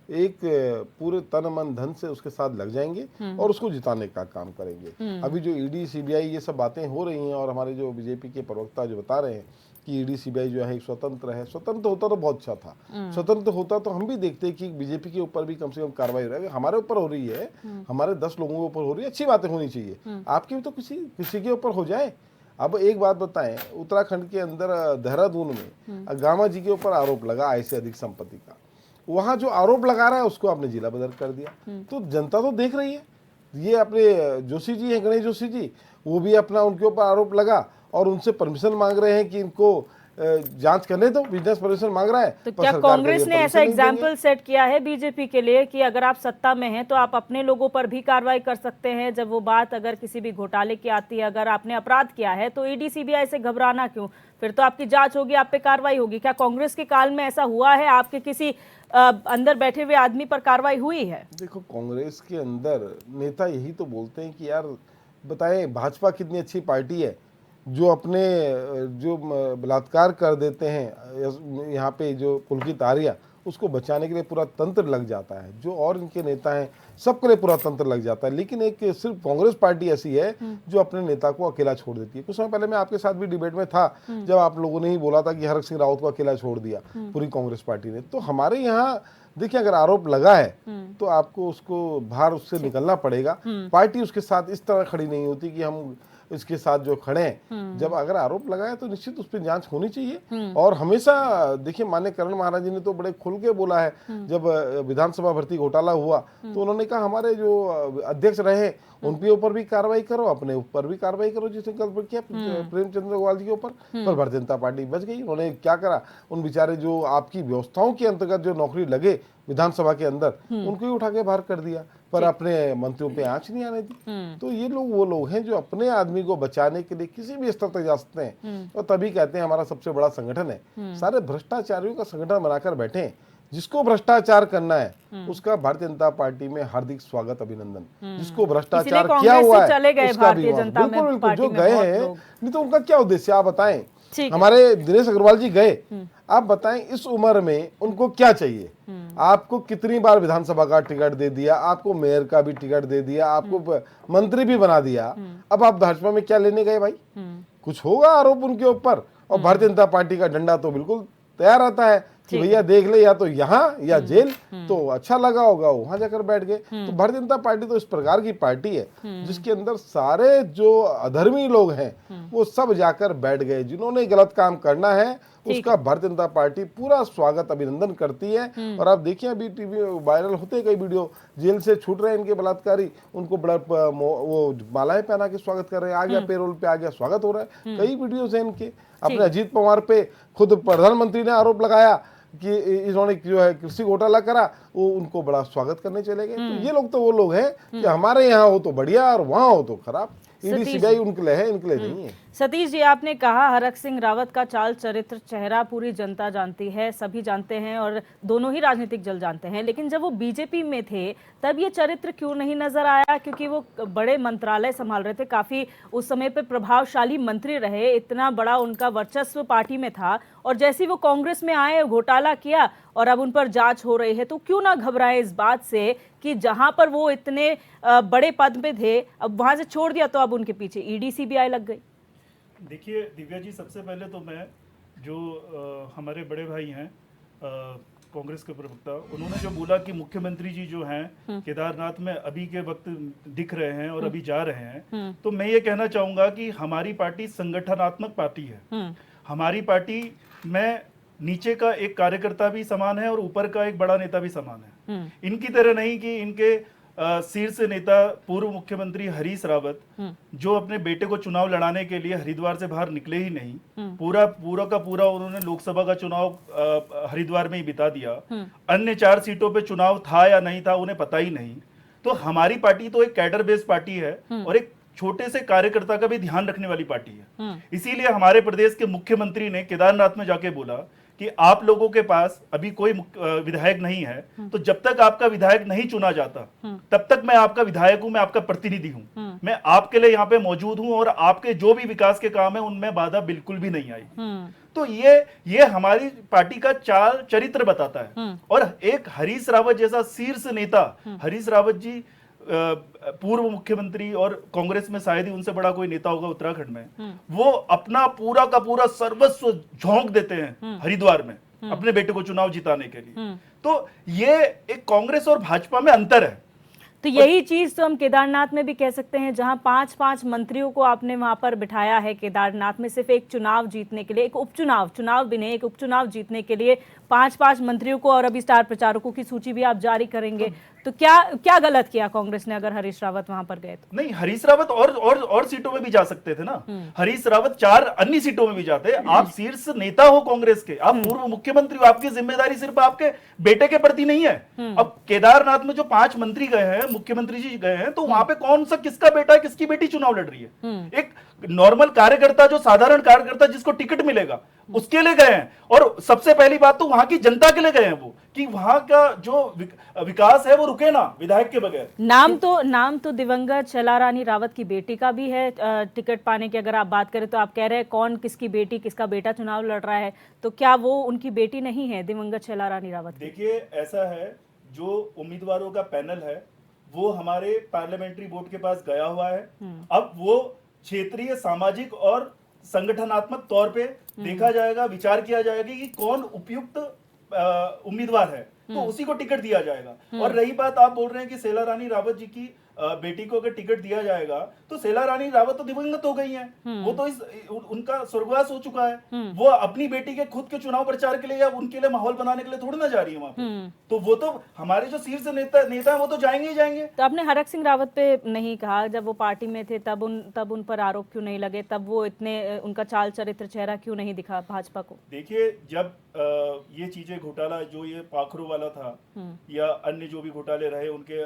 एक पूरे तन मन धन से उसके साथ लग जाएंगे और उसको जिताने का काम करेंगे। अभी जो ईडी सीबीआई ये सब बातें हो रही हैं, और हमारे जो बीजेपी के प्रवक्ता जो बता रहे हैं कि ईडी सीबीआई जो है स्वतंत्र है, स्वतंत्र होता तो बहुत अच्छा था। स्वतंत्र होता तो हम भी देखते कि बीजेपी के ऊपर भी कम से कम कार्रवाई हो रही है। हमारे ऊपर हो रही है, हमारे 10 लोगों के ऊपर हो रही है, अच्छी बातें होनी चाहिए। आपकी भी तो किसी के ऊपर हो जाए। अब एक बात बताएं, उत्तराखंड के अंदर देहरादून में गामा जी के ऊपर आरोप लगा आय से अधिक संपत्ति का, वहां जो आरोप लगा रहा है उसको आपने जिला बदल कर दिया। तो जनता तो देख रही है। ये अपने जोशी जी हैं, गणेश जोशी जी, वो भी अपना उनके ऊपर आरोप लगा और उनसे परमिशन मांग रहे हैं कि इनको जांच करने दो, बिजनेस परमिशन मांग रहा है। तो क्या कांग्रेस ने ऐसा एग्जाम्पल सेट किया है बीजेपी के लिए कि अगर आप सत्ता में हैं तो आप अपने लोगों पर भी कार्रवाई कर सकते हैं? जब वो बात अगर किसी भी घोटाले की आती है, अगर आपने अपराध किया है तो ईडी सीबीआई से घबराना क्यों? फिर तो आपकी जांच होगी, आप पे कार्रवाई होगी। क्या कांग्रेस के काल में ऐसा हुआ है? आपके किसी अंदर बैठे हुए आदमी पर कार्रवाई हुई है? देखो, कांग्रेस के अंदर नेता यही तो बोलते हैं कि यार बताएं, भाजपा कितनी अच्छी पार्टी है जो अपने जो बलात्कार कर देते हैं यहाँ पे जो पुलकित आर्या, उसको बचाने के लिए पूरा तंत्र लग जाता है। जो और इनके नेता हैं सबके लिए पूरा तंत्र लग जाता है। लेकिन एक सिर्फ कांग्रेस पार्टी ऐसी है जो अपने नेता को अकेला छोड़ देती है। कुछ समय पहले मैं आपके साथ भी डिबेट में था जब आप लोगों ने ही बोला था कि हरक सिंह रावत को अकेला छोड़ दिया पूरी कांग्रेस पार्टी ने। तो हमारे यहाँ देखिए, अगर आरोप लगा है तो आपको उसको बाहर उससे निकलना पड़ेगा। पार्टी उसके साथ इस तरह खड़ी नहीं होती कि हम इसके साथ जो खड़े हैं। जब अगर आरोप लगा है तो निश्चित उस पर जांच होनी चाहिए। और हमेशा देखिए, माननीय करण महाराज जी ने तो बड़े खुल के बोला है, जब विधानसभा भर्ती घोटाला हुआ तो उन्होंने कहा हमारे जो अध्यक्ष रहे उनके ऊपर भी कार्रवाई करो, अपने ऊपर भी कार्रवाई करो, जिसने गड़बड़ किया प्रेमचंद्र अग्रवाल जी के ऊपर। पर भारतीय जनता पार्टी बच गई। उन्होंने क्या करा, उन बेचारे जो आपकी व्यवस्थाओं के अंतर्गत जो नौकरी लगे विधानसभा के अंदर, उनको ही उठा के बाहर कर दिया, पर अपने मंत्रियों पे आंच नहीं आने दी। तो ये लोग वो लोग हैं जो अपने आदमी को बचाने के लिए किसी भी स्तर तक जा सकते हैं, और तभी कहते हैं हमारा सबसे बड़ा संगठन है। सारे भ्रष्टाचारियों का संगठन बनाकर बैठे हैं। जिसको भ्रष्टाचार करना है उसका भारतीय जनता पार्टी में हार्दिक स्वागत, अभिनंदन। जिसको भ्रष्टाचार किया हुआ है उसका भी बिल्कुल जो गए हैं, नहीं तो उनका क्या उद्देश्य आप बताएं। हमारे दिनेश अग्रवाल जी गए, आप बताएं इस उम्र में उनको क्या चाहिए? आपको कितनी बार विधानसभा का टिकट दे दिया, आपको मेयर का भी टिकट दे दिया, आपको मंत्री भी बना दिया। अब आप भाजपा में क्या लेने गए भाई? कुछ होगा आरोप उनके ऊपर, और भारतीय जनता पार्टी का डंडा तो बिल्कुल तैयार रहता है कि भैया देख ले, या तो यहाँ या जेल। तो अच्छा लगा होगा वहां जाकर बैठ गए। तो भारतीय जनता पार्टी तो इस प्रकार की पार्टी है जिसके अंदर सारे जो अधर्मी लोग हैं वो सब जाकर बैठ गए। जिन्होंने गलत काम करना है उसका भारतीय जनता पार्टी पूरा स्वागत, अभिनंदन करती है। और आप देखिए, अभी टीवी वायरल होते कई वीडियो, जेल से छूट रहे हैं इनके बलात्कारी, उनको बड़ा वो मालाएं पहना के स्वागत कर रहे हैं, आ गया पेरोल पे, आ गया, स्वागत हो रहा है। कई वीडियोज हैं इनके। अपने अजीत पवार पे खुद प्रधानमंत्री ने आरोप लगाया कि इन्होंने जो है कृषि घोटाला करा, वो उनको बड़ा स्वागत करने चले गए। तो ये लोग तो वो लोग हैं कि हमारे यहाँ हो तो बढ़िया और वहां हो तो खराब। ईडी सीबीआई उनके लिए है, इनके लिए नहीं है। सतीश जी, आपने कहा हरक सिंह रावत का चाल चरित्र चेहरा पूरी जनता जानती है, सभी जानते हैं और दोनों ही राजनीतिक दल जानते हैं। लेकिन जब वो बीजेपी में थे तब ये चरित्र क्यों नहीं नजर आया? क्योंकि वो बड़े मंत्रालय संभाल रहे थे, काफी उस समय पे प्रभावशाली मंत्री रहे, इतना बड़ा उनका वर्चस्व पार्टी में था। और जैसे ही वो कांग्रेस में आए, घोटाला किया और अब उन पर जांच हो रही है, तो क्यों ना घबराए इस बात से कि जहां पर वो इतने बड़े पद पे थे, अब वहां से छोड़ दिया तो अब उनके पीछे ईडी सीबीआई लग गई। देखिए दिव्या जी, सबसे पहले तो मैं जो हमारे बड़े भाई हैं कांग्रेस के प्रवक्ता, उन्होंने जो बोला कि मुख्यमंत्री जी जो हैं केदारनाथ में अभी के वक्त दिख रहे हैं और अभी जा रहे हैं, तो मैं ये कहना चाहूंगा कि हमारी पार्टी संगठनात्मक पार्टी है। हमारी पार्टी में नीचे का एक कार्यकर्ता भी समान है और ऊपर का एक बड़ा नेता भी समान है। इनकी तरह नहीं कि इनके शीर्ष नेता पूर्व मुख्यमंत्री हरीश रावत जो अपने बेटे को चुनाव लड़ाने के लिए हरिद्वार से बाहर निकले ही नहीं, पूरा का पूरा उन्होंने लोकसभा का चुनाव हरिद्वार में ही बिता दिया। अन्य 4 सीटों पे चुनाव था या नहीं था उन्हें पता ही नहीं। तो हमारी पार्टी तो एक कैडर बेस्ड पार्टी है और एक छोटे से कार्यकर्ता का भी ध्यान रखने वाली पार्टी है। इसीलिए हमारे प्रदेश के मुख्यमंत्री ने केदारनाथ में जाके बोला कि आप लोगों के पास अभी कोई विधायक नहीं है, तो जब तक आपका विधायक नहीं चुना जाता तब तक मैं आपका विधायक हूं, मैं आपका प्रतिनिधि हूं, मैं आपके लिए यहाँ पे मौजूद हूं और आपके जो भी विकास के काम है उनमें बाधा बिल्कुल भी नहीं आई। तो ये हमारी पार्टी का चाल चरित्र बताता है। और एक हरीश रावत जैसा शीर्ष नेता, हरीश रावत जी पूर्व मुख्यमंत्री और कांग्रेस में शायद ही उनसे बड़ा कोई नेता होगा उत्तराखंड में, वो अपना पूरा का पूरा सर्वस्व झोंक देते हैं हरिद्वार में अपने बेटे को चुनाव जिताने के लिए। तो ये एक कांग्रेस और भाजपा में अंतर है। तो यही चीज तो हम केदारनाथ में भी कह सकते हैं, जहां 5-5 मंत्रियों को आपने वहां पर बिठाया है केदारनाथ में सिर्फ एक चुनाव जीतने के लिए, एक उपचुनाव, चुनाव भी नहीं, एक उपचुनाव जीतने के लिए 5-5 मंत्रियों को, और अभी स्टार प्रचारकों की सूची भी आप जारी करेंगे। तो क्या गलत किया कांग्रेस ने अगर हरीश रावत वहां पर गए तो? नहीं, हरीश रावत और सीटों में भी जा सकते थे ना। हरीश रावत 4 अन्य सीटों में भी जाते। आप शीर्ष नेता हो कांग्रेस के, आप पूर्व मुख्यमंत्री हो, आपकी जिम्मेदारी सिर्फ आपके बेटे के प्रति नहीं है। अब केदारनाथ में जो 5 मंत्री गए हैं, मुख्यमंत्री जी गए हैं, तो वहां पे कौन सा किसका बेटा है, किसकी बेटी चुनाव लड़ रही है? एक नॉर्मल कार्यकर्ता, जो साधारण कार्यकर्ता जिसको टिकट मिलेगा उसके लिए गए हैं। और सबसे पहली बात तो वहां की जनता के लिए गए हैं, वो कि वहां का जो विकास है वो रुके ना विधायक के बगैर। नाम तो दिवंगत शैलारानी रावत की बेटी का भी है टिकट पाने की अगर आप बात करें तो। आप कह रहे हैं कौन किसकी बेटी, किसका बेटा चुनाव लड़ रहा है, तो क्या वो उनकी बेटी नहीं है दिवंगत शैलारानी रावत? देखिए, ऐसा है, जो उम्मीदवारों का पैनल है वो हमारे पार्लियामेंट्री बोर्ड के पास गया हुआ है। अब वो क्षेत्रीय, सामाजिक और संगठनात्मक तौर पे देखा जाएगा, विचार किया जाएगा कि कौन उपयुक्त उम्मीदवार है, तो उसी को टिकट दिया जाएगा। और रही बात, आप बोल रहे हैं कि शैलारानी रावत जी की बेटी को अगर टिकट दिया जाएगा, तो शैलारानी रावत तो दिवंगत हो गई हैं, वो तो उनका स्वर्गवास हो चुका है। वो अपनी बेटी के खुद के चुनाव प्रचार के लिए या उनके लिए माहौल बनाने के लिए थोड़ी ना जा रही है वहां पे। तो वो तो हमारे जो शीर्ष नेता है वो तो जाएंगे ही जाएंगे। तो आपने हरक सिंह रावत पे नहीं कहा, जब वो पार्टी में थे तब उन पर आरोप क्यों नहीं लगे, तब वो इतने उनका चाल चरित्र चेहरा क्यों नहीं दिखा भाजपा को? देखिए, जब ये चीजें घोटाला जो ये पाखरू वाला था या अन्य जो भी घोटाले रहे, उनके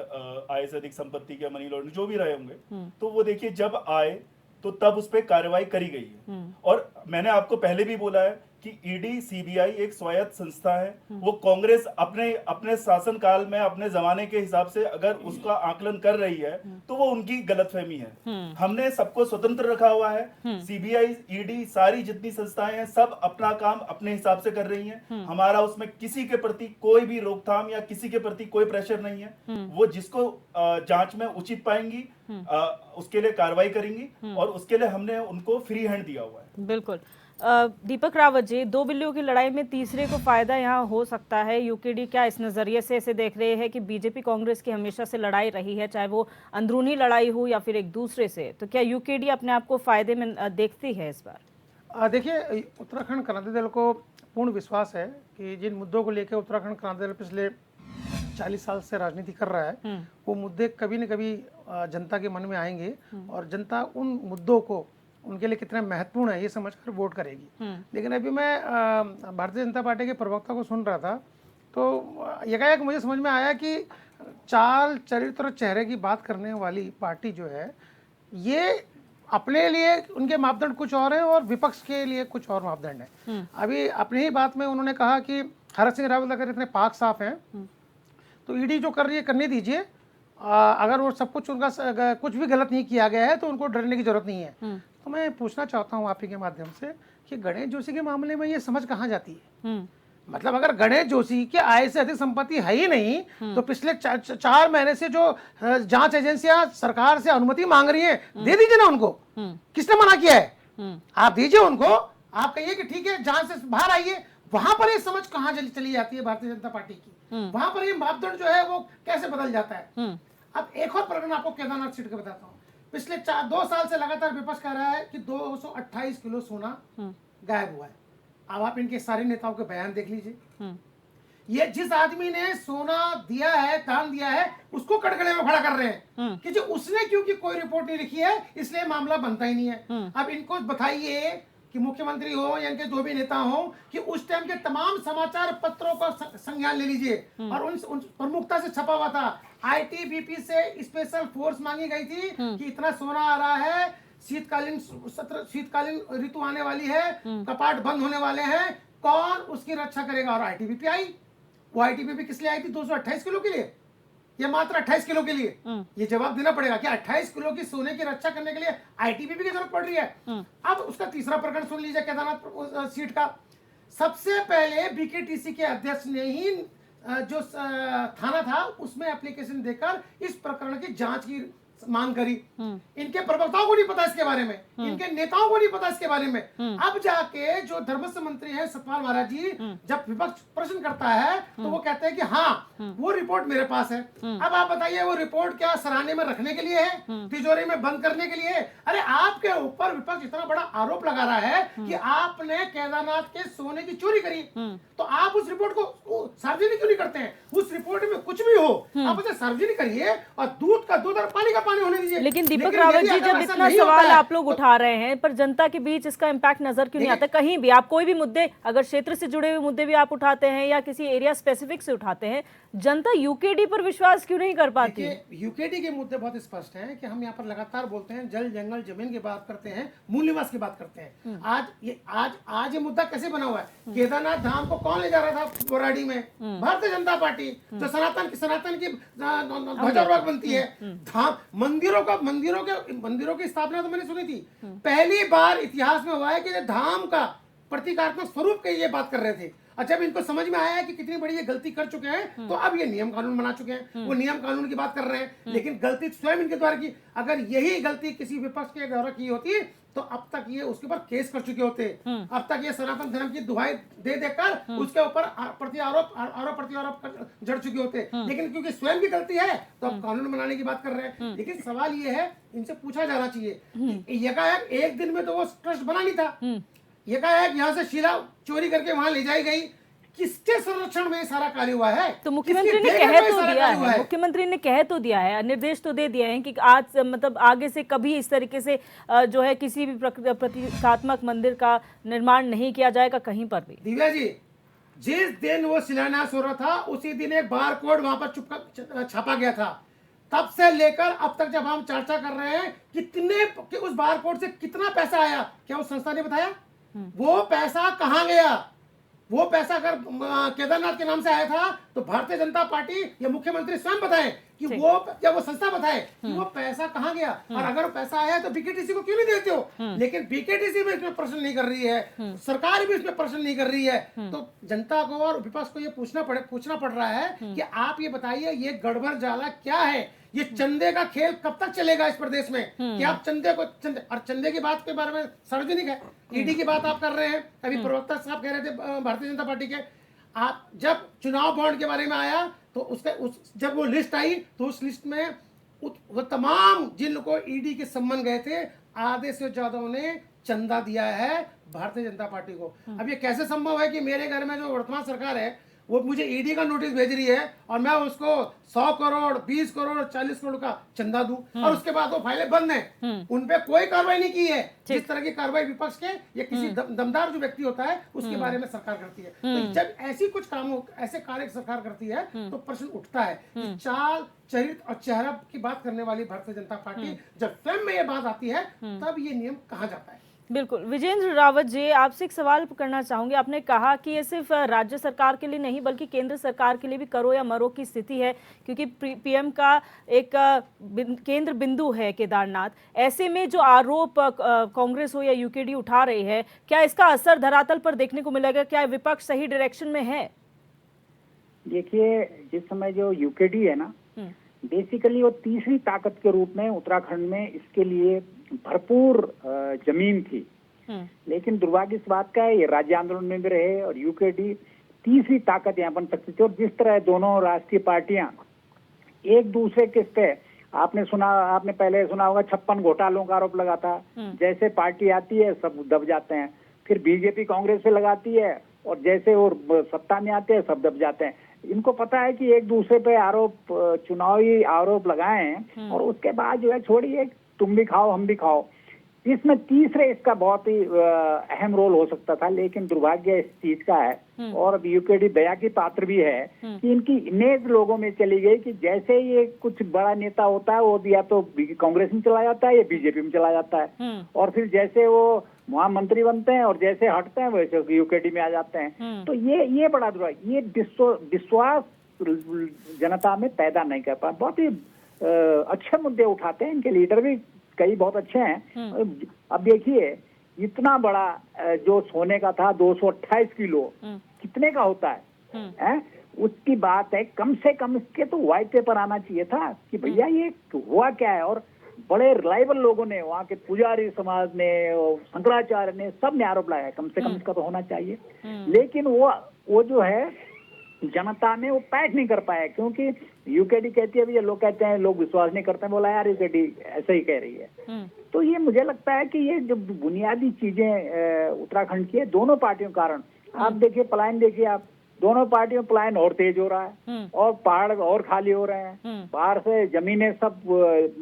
आय से अधिक संपत्ति के, मनी लॉन्ड्रिंग जो भी रहे होंगे, तो वो देखिए जब आए तो तब उस पर कार्रवाई करी गई है। और मैंने आपको पहले भी बोला है कि ईडी, सीबीआई एक स्वायत्त संस्था है। वो कांग्रेस अपने शासन काल में अपने जमाने के हिसाब से अगर उसका आकलन कर रही है तो वो उनकी गलतफहमी है। हमने सबको स्वतंत्र रखा हुआ है। सीबीआई, ईडी, सारी जितनी संस्थाएं हैं सब अपना काम अपने हिसाब से कर रही हैं। हमारा उसमें किसी के प्रति कोई भी रोकथाम या किसी के प्रति कोई प्रेशर नहीं है। वो जिसको जांच में उचित पाएंगी उसके लिए कार्रवाई करेंगी और उसके लिए हमने उनको फ्री हैंड दिया हुआ है। बिल्कुल। दीपक रावत जी, 2 बिल्लियों की लड़ाई में तीसरे को फायदा यहाँ हो सकता है। यूकेडी क्या इस नजरिए से इसे देख रहे हैं कि बीजेपी कांग्रेस की हमेशा से लड़ाई रही है, चाहे वो अंदरूनी लड़ाई हो या फिर एक दूसरे से, तो क्या यूकेडी अपने आप को फायदे में देखती है इस बार? देखिए, उत्तराखंड क्रांति दल को पूर्ण विश्वास है कि जिन मुद्दों को लेकर उत्तराखंड क्रांति दल पिछले 40 साल से राजनीति कर रहा है, वो मुद्दे कभी न कभी जनता के मन में आएंगे और जनता उन मुद्दों को, उनके लिए कितना महत्वपूर्ण है ये समझकर वोट करेगी। लेकिन अभी मैं भारतीय जनता पार्टी के प्रवक्ता को सुन रहा था, तो एकाएक मुझे समझ में आया कि चाल, चरित्र और चेहरे की बात करने वाली पार्टी जो है, ये अपने लिए उनके मापदंड कुछ और हैं और विपक्ष के लिए कुछ और मापदंड हैं। अभी अपनी ही बात में उन्होंने कहा कि हरक सिंह रावत अगर इतने पाक साफ हैं तो ईडी जो कर रही है करने दीजिए, अगर वो सब कुछ उनका कुछ भी गलत नहीं किया गया है तो उनको डरने की जरूरत नहीं है। तो मैं पूछना चाहता हूँ आप ही के माध्यम से कि गणेश जोशी के मामले में ये समझ कहाँ जाती है? मतलब अगर गणेश जोशी के आय से अधिक संपत्ति है ही नहीं तो पिछले 4 महीने से जो जांच एजेंसियां सरकार से अनुमति मांग रही हैं, दे दीजिए ना उनको। किसने मना किया है? आप दीजिए उनको। आप कहिए कि ठीक है, जांच से बाहर आइए, वहां पर ये समझ कहाँ चली जाती है भारतीय जनता पार्टी की, वहां पर ये मापदंड जो है वो कैसे बदल जाता है। अब एक और प्रकरण आपको केदारनाथ सीट का बताता हूँ। पिछले 2 साल से लगातार विपक्ष कह रहा है कि 228 किलो सोना गायब हुआ है। अब आप इनके सारे नेताओं के बयान देख लीजिए। ये जिस आदमी ने सोना दिया है, दान दिया है, उसको कटघरे में खड़ा कर रहे हैं कि जो उसने क्योंकि कोई रिपोर्ट नहीं लिखी है इसलिए मामला बनता ही नहीं है। अब इनको बताइए कि मुख्यमंत्री हो या इनके जो भी नेता हो कि उस टाइम के तमाम समाचार पत्रों का संज्ञान ले लीजिए और उन प्रमुखता से छपा हुआ था। आईटीबीपी से स्पेशल फोर्स मांगी गई थी कि इतना सोना आ रहा है, शीतकालीन ऋतु आने वाली है, कपाट बंद होने वाले हैं, कौन उसकी रक्षा करेगा। और आईटीबीपी आई। वो आईटीबीपी किस लिए आई थी? 228 किलो के लिए या मात्र 28 किलो के लिए? ये जवाब देना पड़ेगा कि 28 किलो की सोने की रक्षा करने के लिए आईटीबीपी की जरूरत पड़ रही है। अब उसका तीसरा प्रकरण सुन लीजिए केदारनाथ सीट का। सबसे पहले बीकेटीसी के अध्यक्ष ने ही जो थाना था उसमें एप्लीकेशन देकर इस प्रकरण की जांच की मांग करी। इनके प्रवक्ताओं को नहीं पता इसके बारे में, इनके नेताओं को नहीं पता इसके बारे में। अब जाके जो धर्मस्व मंत्री है सतपाल महाराज जी, जब विपक्ष प्रश्न करता है तो वो कहते हैं कि हाँ वो रिपोर्ट मेरे पास है। अब आप बताइए वो रिपोर्ट क्या सराहने में रखने के लिए है, तिजोरी में बंद करने के लिए? अरे आपके ऊपर विपक्ष इतना बड़ा आरोप लगा रहा है कि आपने केदारनाथ के सोने की चोरी करी, तो आप उस रिपोर्ट को सार्वजनिक क्यों नहीं करते हैं? उस रिपोर्ट में कुछ भी हो आप उसे सार्वजनिक करिए और दूध का दूध और पानी का पानी होने दीजिए। लेकिन दीपक रावत जी, जब इतना सवाल आप लोग उठा रहे हैं पर जनता के बीच इसका इम्पैक्ट नजर क्यों नहीं आता? कहीं भी आप कोई भी मुद्दे, अगर क्षेत्र से जुड़े हुए मुद्दे भी आप उठाते हैं या किसी एरिया स्पेसिफिक से उठाते हैं, जनता यूकेडी पर विश्वास क्यों नहीं कर पाती? यूकेडी के मुद्दे बहुत स्पष्ट हैं कि हम यहाँ पर लगातार बोलते हैं, जल जंगल जमीन की बात करते हैं, मूल निवास की बात करते हैं। आज ये मुद्दा कैसे बना हुआ है? केदारनाथ धाम को कौन ले जा रहा था बोराडी में? भारतीय जनता पार्टी, जो सनातन की ध्वजारोहक बनती है। धाम मंदिरों की स्थापना तो मैंने सुनी थी, पहली बार इतिहास में हुआ है कि धाम का प्रतीकात्मक स्वरूप की ये बात कर रहे थे। और जब इनको समझ में आया है कि कितनी बड़ी ये गलती कर चुके हैं तो अब ये नियम कानून बना चुके हैं, वो नियम कानून की बात कर रहे हैं। लेकिन गलती स्वयं इनके द्वारा की। अगर यही गलती किसी विपक्ष के द्वारा की होती तो अब तक ये उसके ऊपर केस कर चुके होते। अब तक ये सनातन धर्म की दुहाई दे देकर उसके ऊपर आरोप प्रत्यारोप जड़ चुके होते। लेकिन क्योंकि स्वयं की गलती है तो अब कानून बनाने की बात कर रहे हैं। लेकिन सवाल ये है, इनसे पूछा जाना चाहिए, एकाएक एक दिन में तो वो ट्रस्ट बना नहीं था, एकाएक यहाँ से शिला चोरी करके वहां ले जाई गई, किसके संरक्षण में सारा कार्य हुआ है? तो मुख्यमंत्री ने कह तो दिया है, मुख्यमंत्री ने कह तो दिया है, निर्देश तो दे दिए हैं कि आज मतलब आगे से कभी इस तरीके से जो है किसी भी प्रतीकात्मक मंदिर का निर्माण नहीं किया जाएगा कहीं पर भी। दिव्या जी, जिस दिन वो शिलान्यास हो रहा था उसी दिन एक बार कोड वहां पर छापा गया था। तब से लेकर अब तक जब हम चर्चा कर रहे हैं कि उस बार कोड से कितना पैसा आया, क्या उस संस्था ने बताया? वो पैसा कहाँ गया? वो पैसा अगर केदारनाथ के नाम से आया था तो भारतीय जनता पार्टी या मुख्यमंत्री स्वयं बताएं कि वो संस्था बताए कि वो पैसा कहाँ गया। और अगर वो पैसा आया है तो बीकेटीसी को क्यों नहीं देते हो? लेकिन बीकेटीसी भी इसमें प्रश्न नहीं कर रही है, सरकार भी इसमें प्रश्न नहीं कर रही है। तो जनता को और विपक्ष को ये पूछना पड़ रहा है कि आप ये बताइए ये गड़बड़ जाला क्या है? ये चंदे का खेल कब तक चलेगा इस प्रदेश में कि आप चंदे की बात के बारे में सार्वजनिक है, ईडी की बात आप कर रहे हैं। अभी प्रवक्ता साहब कह रहे थे भारतीय जनता पार्टी के, आप जब चुनाव बॉन्ड के बारे में आया तो जब वो लिस्ट आई तो उस लिस्ट में वो तमाम जिनको ईडी के संबंध गए थे आधे से ज्यादा ने चंदा दिया है भारतीय जनता पार्टी को। अब ये कैसे संभव है कि मेरे घर में जो वर्तमान सरकार है वो मुझे ईडी का नोटिस भेज रही है और मैं उसको 100 करोड़ 20 करोड़ 40 करोड़ का चंदा दूं और उसके बाद वो फाइलें बंद हैं, उन पे कोई कार्रवाई नहीं की है। जिस तरह की कार्रवाई विपक्ष के या किसी दमदार जो व्यक्ति होता है उसके बारे में सरकार करती है। तो जब ऐसे कार्य सरकार करती है तो प्रश्न उठता है कि चाल चरित्र और चेहरा की बात करने वाली भारतीय जनता पार्टी जब स्वयं में ये बात आती है तब ये नियम कहाँ जाता है? बिल्कुल। विजेंद्र रावत जी, आपसे एक सवाल करना चाहूंगी। आपने कहा कि ये सिर्फ राज्य सरकार के लिए नहीं बल्कि केंद्र सरकार के लिए भी करो या मरो की स्थिति है, क्योंकि पीएम का एक केंद्र बिंदु है केदारनाथ। ऐसे में जो आरोप कांग्रेस हो या यूकेडी उठा रही है, क्या इसका असर धरातल पर देखने को मिलेगा? क्या विपक्ष सही डायरेक्शन में है? देखिए, जिस समय जो यूकेडी है ना, बेसिकली वो तीसरी ताकत के रूप में उत्तराखंड में इसके लिए भरपूर जमीन थी। लेकिन दुर्भाग्य इस बात का है, ये राज्य आंदोलन में भी रहे और यूकेडी तीसरी ताकत यहाँ बन सकती थी। और जिस तरह दोनों राष्ट्रीय पार्टियां एक दूसरे के पे, आपने पहले सुना होगा 56 घोटालों का आरोप लगा था। जैसे पार्टी आती है सब दब जाते हैं, फिर बीजेपी कांग्रेस से लगाती है और जैसे वो सत्ता में आते हैं सब दब जाते हैं। इनको पता है कि एक दूसरे पे चुनावी आरोप लगाएं और उसके बाद जो है छोड़िए, तुम भी खाओ हम भी खाओ। इसमें तीसरे इसका बहुत ही अहम रोल हो सकता था, लेकिन दुर्भाग्य इस चीज का है और अब यूकेडी दया की पात्र भी है कि इनकी इमेज लोगों में चली गई कि जैसे ये कुछ बड़ा नेता होता है वो या तो कांग्रेस में चला जाता है या बीजेपी में चला जाता है, और फिर जैसे वो वहाँ मंत्री बनते हैं और जैसे हटते हैं वैसे यूकेडी में आ जाते हैं। तो ये बड़ा दुर्भाग्य, ये विश्वास जनता में पैदा नहीं कर पा। बहुत ही अच्छे मुद्दे उठाते हैं, इनके लीडर भी कई बहुत अच्छे हैं। अब देखिए इतना बड़ा जो सोने का था 228 किलो कितने का होता है, उसकी बात है, कम से कम इसके तो व्हाइट पेपर आना चाहिए था कि भैया ये हुआ क्या है। और बड़े रिलायबल लोगों ने, वहाँ के पुजारी समाज ने, शंकराचार्य ने, सब ने आरोप लगाया कम से कम इसका तो होना चाहिए। लेकिन वो जो है जनता में वो पैठ नहीं कर पाया, क्योंकि यूकेडी कहती है, भैया लोग कहते हैं लोग विश्वास नहीं करते हैं, बोला यार यूकेडी ऐसे ही कह रही है। तो ये मुझे लगता है कि ये जो बुनियादी चीजें उत्तराखंड की है दोनों पार्टियों के कारण, आप देखिए पलायन, देखिए आप दोनों पार्टियों पलायन और तेज हो रहा है और पहाड़ और खाली हो रहे हैं, बाहर से जमीनें सब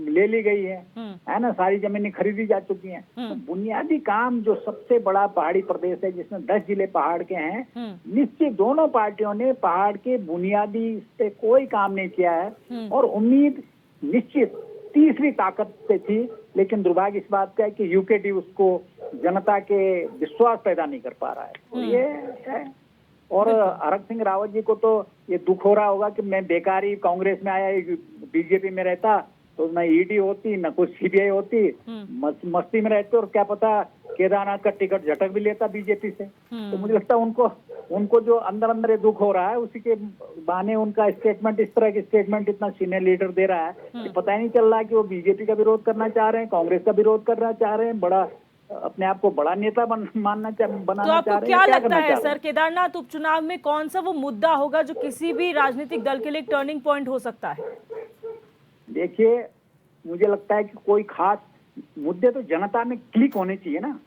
ले ली गई है ना, सारी जमीनें खरीदी जा चुकी हैं। तो बुनियादी काम जो सबसे बड़ा पहाड़ी प्रदेश है जिसमें 10 जिले पहाड़ के हैं, निश्चित दोनों पार्टियों ने पहाड़ के बुनियादी पे कोई काम नहीं किया है और उम्मीद निश्चित तीसरी ताकत पे थी। लेकिन दुर्भाग्य इस बात का है कि यूकेडी उसको जनता के विश्वास पैदा नहीं कर पा रहा है। तो ये है। और हरक सिंह रावत जी को तो ये दुख हो रहा होगा कि मैं बेकार ही कांग्रेस में आया, बीजेपी में रहता तो न ईडी होती न कुछ सीबीआई होती, मस्ती में रहते और क्या पता केदारनाथ का टिकट झटक भी लेता बीजेपी से। तो मुझे लगता है उनको जो अंदर अंदर ये दुख हो रहा है उसी के बहाने उनका स्टेटमेंट, इस तरह की स्टेटमेंट इतना सीनियर लीडर दे रहा है कि पता ही नहीं चल रहा है कि वो बीजेपी का विरोध करना चाह रहे हैं, कांग्रेस का विरोध करना चाह रहे हैं, बड़ा अपने आप को बड़ा नेता बनाना चाह रहे हैं। तो आपको क्या लगता है सर, केदारनाथ उपचुनाव में कौन सा वो मुद्दा होगा जो किसी भी राजनीतिक दल के लिए एक टर्निंग पॉइंट हो सकता है? देखिए मुझे लगता है कि कोई खास मुद्दे तो जनता में क्लिक होने चाहिए ना।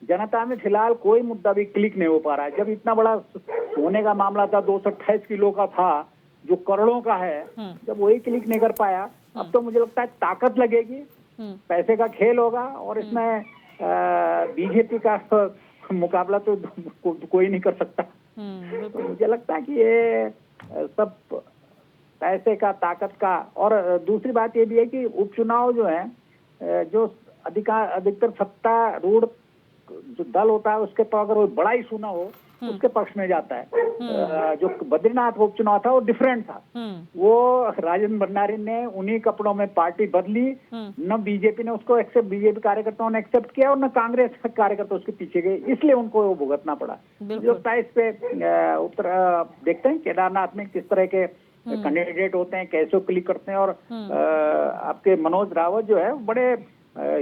जनता में फिलहाल कोई मुद्दा भी क्लिक नहीं हो पा रहा है। जब इतना बड़ा सोने का मामला था, 228 किलो का था जो करोड़ों का है, जब वही क्लिक नहीं कर पाया, अब तो मुझे लगता है ताकत लगेगी, पैसे का खेल होगा और इसमें बीजेपी का मुकाबला तो कोई नहीं कर सकता। तो मुझे लगता है कि ये सब पैसे का, ताकत का। और दूसरी बात ये भी है कि उपचुनाव जो है, जो अधिकतर सत्तारूढ़ जो दल होता है उसके पास अगर वो बड़ा ही सुना हो उसके पक्ष में जाता है। जो बद्रीनाथ उपचुनाव था वो डिफरेंट था, वो राजेंद्र भंडारी ने उन्हीं कपड़ों में पार्टी बदली, न बीजेपी ने उसको एक्सेप्ट, बीजेपी कार्यकर्ताओं ने एक्सेप्ट किया और न कांग्रेस कार्यकर्ता उसके पीछे गए, इसलिए उनको वो भुगतना पड़ा। जो इस पे उत्तर देखते हैं केदारनाथ में किस तरह के कैंडिडेट होते हैं, कैसे क्लिक करते हैं। और आपके मनोज रावत जो है बड़े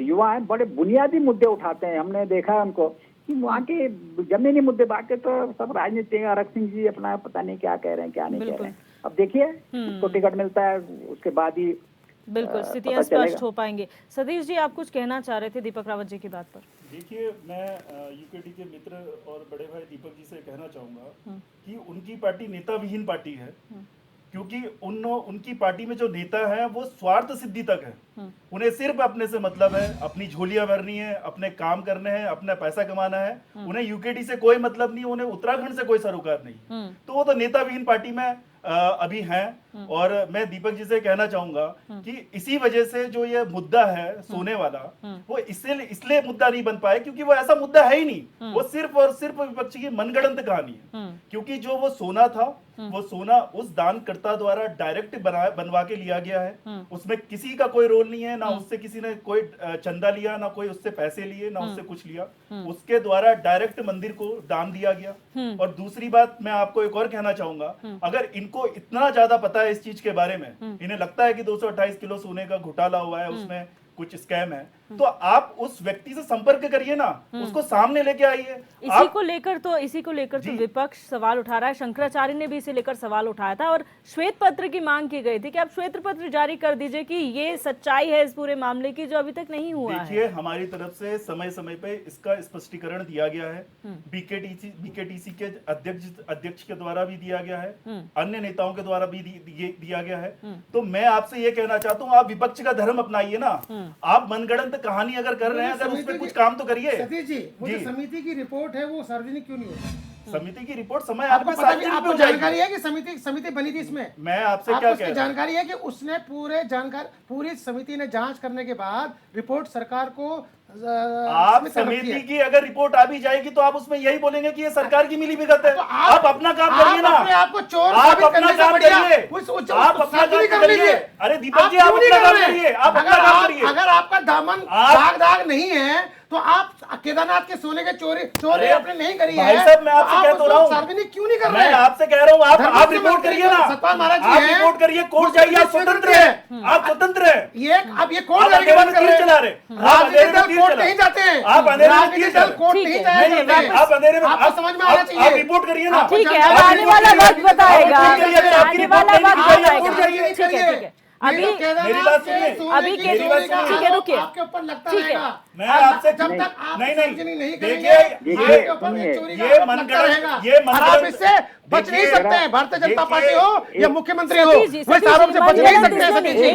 युवा हैं, बड़े बुनियादी मुद्दे उठाते हैं। हमने देखा है उनको कि वहाँ के जमीनी मुद्दे, बाकी तो सब राजनीतिक, हरक सिंह जी अपना पता नहीं क्या कह रहे हैं क्या नहीं कह रहे हैं। अब देखिए उसको टिकट मिलता है उसके बाद ही बिल्कुल स्थितियां स्पष्ट हो पाएंगे। सतीश जी आप कुछ कहना चाह रहे थे दीपक रावत जी की बात पर। देखिए मैं यूकेडी के मित्र और बड़े भाई दीपक जी से कहना चाहूंगा कि उनकी पार्टी नेता विहीन पार्टी है, क्योंकि उनकी पार्टी में जो नेता है वो स्वार्थ सिद्धि तक है। उन्हें सिर्फ अपने से मतलब है, अपनी झोलियां भरनी है, अपने काम करने हैं, अपना पैसा कमाना है। उन्हें यूकेडी से कोई मतलब नहीं, उन्हें उत्तराखंड से कोई सरोकार नहीं। तो वो तो नेता विहीन पार्टी में अभी हैं। और मैं दीपक जी से कहना चाहूंगा कि इसी वजह से जो ये मुद्दा है सोने वाला, वो इसलिए मुद्दा नहीं बन पाया क्योंकि वो ऐसा मुद्दा है ही नहीं। वो सिर्फ और सिर्फ विपक्ष की मनगढ़ंत कहानी है। क्योंकि जो वो सोना था, वो सोना उस दानकर्ता द्वारा डायरेक्ट बनवा के लिया गया है। उसमें किसी का कोई रोल नहीं है, ना उससे किसी ने कोई चंदा लिया, ना कोई उससे पैसे लिए, ना उससे कुछ लिया। उसके द्वारा डायरेक्ट मंदिर को दान दिया गया। और दूसरी बात मैं आपको एक और कहना चाहूंगा, अगर इनको इतना ज्यादा पता है इस चीज के बारे में, इन्हें लगता है कि 228 किलो सोने का घोटाला हुआ है, उसमें कुछ स्कैम है, तो आप उस व्यक्ति से संपर्क करिए ना, उसको सामने लेके आइए। इसी को लेकर तो विपक्ष सवाल उठा रहा है। शंकराचार्य ने भी इसे लेकर सवाल उठाया था और श्वेत पत्र की मांग की गई थी कि आप श्वेत पत्र जारी कर दीजिए कि ये सच्चाई है इस पूरे मामले की, जो अभी तक नहीं हुआ है। देखिए, हमारी तरफ से समय समय पे इसका स्पष्टीकरण दिया गया है, बीकेटीसी के अध्यक्ष के द्वारा भी दिया गया है, अन्य नेताओं के द्वारा भी दिया गया है। तो मैं आपसे ये कहना चाहता हूँ, आप विपक्ष का धर्म अपनाइए ना। आप मनगढ़ंत कहानी अगर कर रहे हैं, अगर उस पर कुछ काम तो करिए। सतीश जी, वो जो समिति की रिपोर्ट है वो सार्वजनिक क्यों नहीं होती? समिति की रिपोर्ट समय आपको जानकारी है कि समिति बनी थी इसमें? मैं आपसे क्या कह रहा हूं? जानकारी है कि उसने पूरी समिति ने जांच करने के बाद रिपोर्ट सरकार को आप समिति की अगर रिपोर्ट आ भी जाएगी तो आप उसमें यही बोलेंगे कि ये सरकार की मिली भगत है। आप अपना काम करिए ना, आपको चोर आप अपना काम करिए, आप अपना काम करिए। अरे दीपक जी, आप अपना काम करिए, आप अपना काम करिए। अगर आपका दामन दाग नहीं है तो आप केदारनाथ के सोने के चोरी आपने नहीं करी है। भाई साहब, मैं आपसे कह तो रहा हूँ, सार्वजनिक क्यों नहीं कर रहे हैं? मैं आपसे कह रहा हूँ, आप रिपोर्ट करिए ना, सतपाल महाराज आप रिपोर्ट करिए, कोर्ट जाइए, आप स्वतंत्र है, आप स्वतंत्र है। अब ये कोर्ट चला रहे, राजनीतिक दल कोर्ट नहीं जाते हैं, आप अंधेरे में राजनीतिक दल कोर्ट नहीं जाते, आप अंधेरे में, आपको समझ में आना चाहिए। आप रिपोर्ट करिए ना। ठीक है, अब आने वाला वक्त बताएगा, आने वाला वक्त बताएगा। ठीक है, अभी मेरी बात सुनिए, ठीक है, रुकिए, आपके ऊपर लगता ठीक है। रहेगा। मैं आपसे जब तक आप नहीं नहीं करेंगे, देखिए, आपके ऊपर चोरी का आरोप लगता रहेगा। और आप इससे बच नहीं सकते हैं, भारतीय जनता पार्टी हो या मुख्यमंत्री हो, वो इस आरोप से बच नहीं सकते हैं। सतीश जी,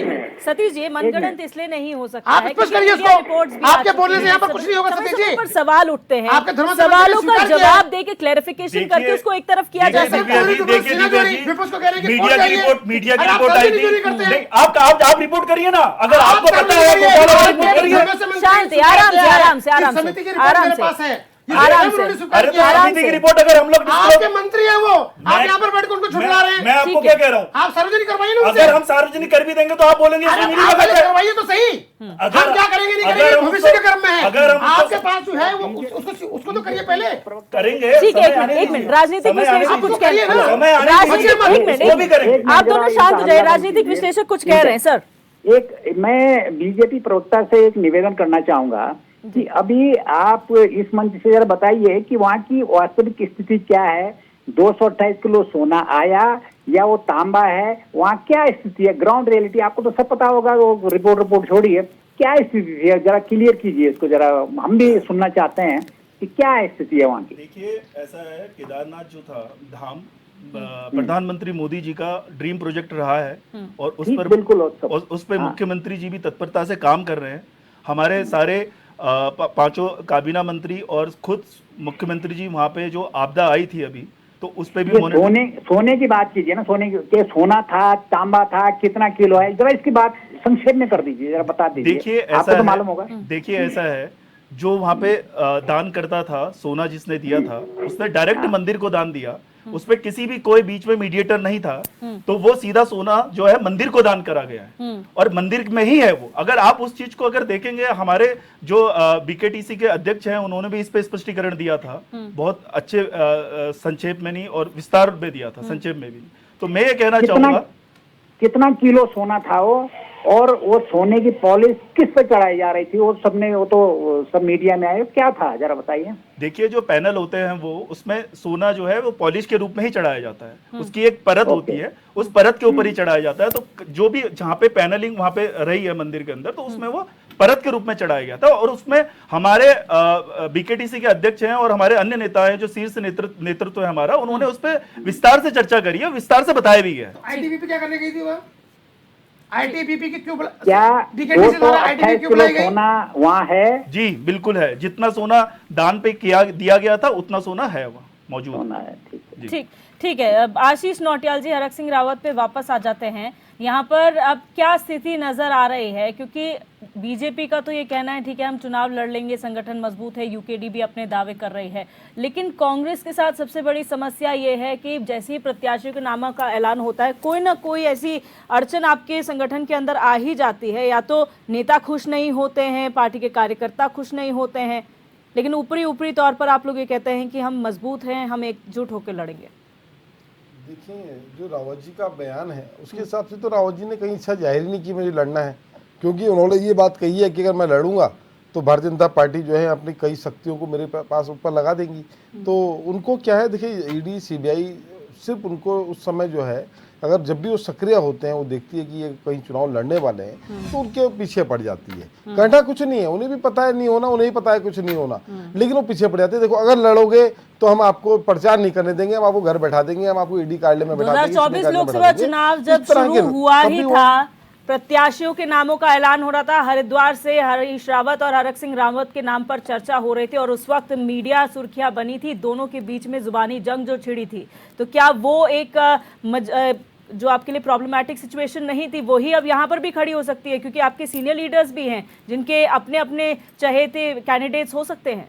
सतीश जी, मनगढ़ंत इसलिए नहीं हो सकता आप है स्पष्ट क्योंकि करिए मीडिया इसको। रिपोर्ट्स भी आपके आ चुकी बोलने से हैं। यहाँ पर कुछ नहीं होगा समय सतीश जी। पर सवाल उठते हैं, आपके धर्म सवालों का स्वीकार किया जवाब दे के क्लैरिफिकेशन करके उसको एक तरफ किया जा सकता है। मीडिया की रिपोर्ट आई थी, आप रिपोर्ट करिए ना, अगर आपको पता है आप रिपोर्ट करिए। शांति, आराम से अरे समिति की रिपोर्ट अगर हम लोग आपके मंत्री है वो, आप यहाँ पर बैठ कर उनको छुड़ला रहे हैं। मैं आपको क्या कह रहा हूँ, आप सार्वजनिक करवाइए ना। अगर हम सार्वजनिक कर भी देंगे तो आप बोलेंगे इसमें मिली भगत है। करवाइए तो सही। हम क्या करेंगे नहीं करेंगे भविष्य के क्रम में है। अगर हम आपके पास जो है वो उसको तो करिए पहले। करेंगे, ठीक है, एक मिनट, राजनीतिक विश्लेषक कुछ कह रहे हैं, करेंगे। आप दोनों शांत हो जाए, राजनीतिक विश्लेषक कुछ कह रहे हैं। सर, मैं बीजेपी प्रवक्ता से एक निवेदन करना चाहूंगा कि अभी आप इस मंच से जरा बताइए कि वहाँ की वास्तविक स्थिति क्या है। 228 किलो सोना आया या वो तांबा है, वहाँ क्या स्थिति है, ग्राउंड रियलिटी आपको तो सब पता होगा, वो रिपोर्ट छोड़िए, क्या स्थिति है जरा क्लियर कीजिए इसको, जरा हम भी सुनना चाहते हैं कि क्या स्थिति है वहाँ की। देखिए, ऐसा है, केदारनाथ जो था धाम प्रधानमंत्री मोदी जी का ड्रीम प्रोजेक्ट रहा है और उस पर बिल्कुल उस पर मुख्यमंत्री जी भी तत्परता से काम कर रहे हैं। हमारे सारे पांचों काबीना मंत्री और खुद मुख्यमंत्री जी वहाँ पे जो आपदा आई थी अभी, तो उस पे भी सोने की बात कीजिए ना, सोना था, तांबा था, कितना किलो है, जरा इसकी बात संक्षेप में कर दीजिए, जरा बता दीजिए। देखिए, आपको तो मालूम होगा। देखिए, ऐसा है, जो वहाँ पे दान करता था, सोना जिसने दिया था उसने डायरेक्ट मंदिर को दान दिया, उसमें किसी भी कोई बीच में मीडिएटर नहीं था, तो वो सीधा सोना जो है मंदिर को दान करा गया है और मंदिर में ही है वो। अगर आप उस चीज को अगर देखेंगे, हमारे जो बीकेटीसी के अध्यक्ष हैं उन्होंने भी इस पे स्पष्टीकरण दिया था, बहुत अच्छे संक्षेप में नहीं और विस्तार में दिया था, संक्षेप में भी। तो मैं ये कहना चाहूंगा, कितना किलो सोना था वो, और वो सोने की पॉलिश किस पे चढ़ाई जा रही थी, वो तो सब मीडिया में आए, क्या था जरा बताइए। देखिए, जो पैनल होते हैं वो, उसमें सोना जो है वो पॉलिश के रूप में ही चढ़ाया जाता है, उसकी एक परत होती है, उस परत के ऊपर ही चढ़ाया जाता है। तो जो भी जहाँ पे पैनलिंग वहां पे रही है मंदिर के अंदर, तो उसमें वो परत के रूप में चढ़ाया गया था और उसमें हमारे बीकेटीसी के अध्यक्ष हैं और हमारे अन्य नेता हैं, जो शीर्ष नेतृत्व है हमारा, उन्होंने उस पर विस्तार से चर्चा करी है, विस्तार से बताया भी गया। आईटीबीपी क्या करने गई थी वह? आईटीबीपी की क्यों सोना वहाँ है? जी बिल्कुल है, जितना सोना दान पे दिया गया था उतना सोना है वहाँ मौजूद है। ठीक है, अब आशीष नौटियाल जी, हरक सिंह रावत पे वापस आ जाते हैं। यहाँ पर अब क्या स्थिति नजर आ रही है, क्योंकि बीजेपी का तो ये कहना है ठीक है हम चुनाव लड़ लेंगे, संगठन मजबूत है, यूकेडी भी अपने दावे कर रही है, लेकिन कांग्रेस के साथ सबसे बड़ी समस्या ये है कि जैसे ही प्रत्याशियों के नामों का ऐलान होता है, कोई ना कोई ऐसी अड़चन आपके संगठन के अंदर आ ही जाती है। या तो नेता खुश नहीं होते हैं, पार्टी के कार्यकर्ता खुश नहीं होते हैं, लेकिन ऊपरी तौर पर आप लोग ये कहते हैं कि हम मजबूत हैं, हम एकजुट होकर लड़ेंगे। देखिए, जो रावत जी का बयान है उसके हिसाब से तो रावत जी ने कहीं इच्छा जाहिर नहीं की मुझे लड़ना है। क्योंकि उन्होंने ये बात कही है कि अगर मैं लड़ूंगा तो भारतीय जनता पार्टी जो है अपनी कई शक्तियों को मेरे पास ऊपर लगा देंगी। तो उनको क्या है, देखिए ईडी सीबीआई सिर्फ उनको उस समय जो है, अगर जब भी वो सक्रिय होते हैं, वो देखती है कि ये कहीं चुनाव लड़ने वाले हैं तो उनके पीछे पड़ जाती है। करना कुछ नहीं है, उन्हें भी पता है नहीं होना, उन्हें भी पता है कुछ नहीं होना, लेकिन वो पीछे पड़ जाते हैं। देखो अगर लड़ोगे तो हम आपको प्रचार नहीं करने देंगे, हम आपको घर बैठा देंगे, हम आपको ईडी कार्यालय में बैठा देंगे। 2024 लोकसभा चुनाव जब शुरू हुआ ही था, प्रत्याशियों के नामों का ऐलान हो रहा था। हरिद्वार से हरीश रावत और हरक सिंह रावत के नाम पर चर्चा हो रही थी और उस वक्त मीडिया सुर्खियां बनी थी, दोनों के बीच में जुबानी जंग जो छिड़ी थी। तो क्या वो एक जो आपके लिए प्रॉब्लमैटिक सिचुएशन नहीं थी, वही अब यहाँ पर भी खड़ी हो सकती है? क्योंकि आपके सीनियर लीडर्स भी हैं जिनके अपने अपने चहेते कैंडिडेट्स हो सकते हैं।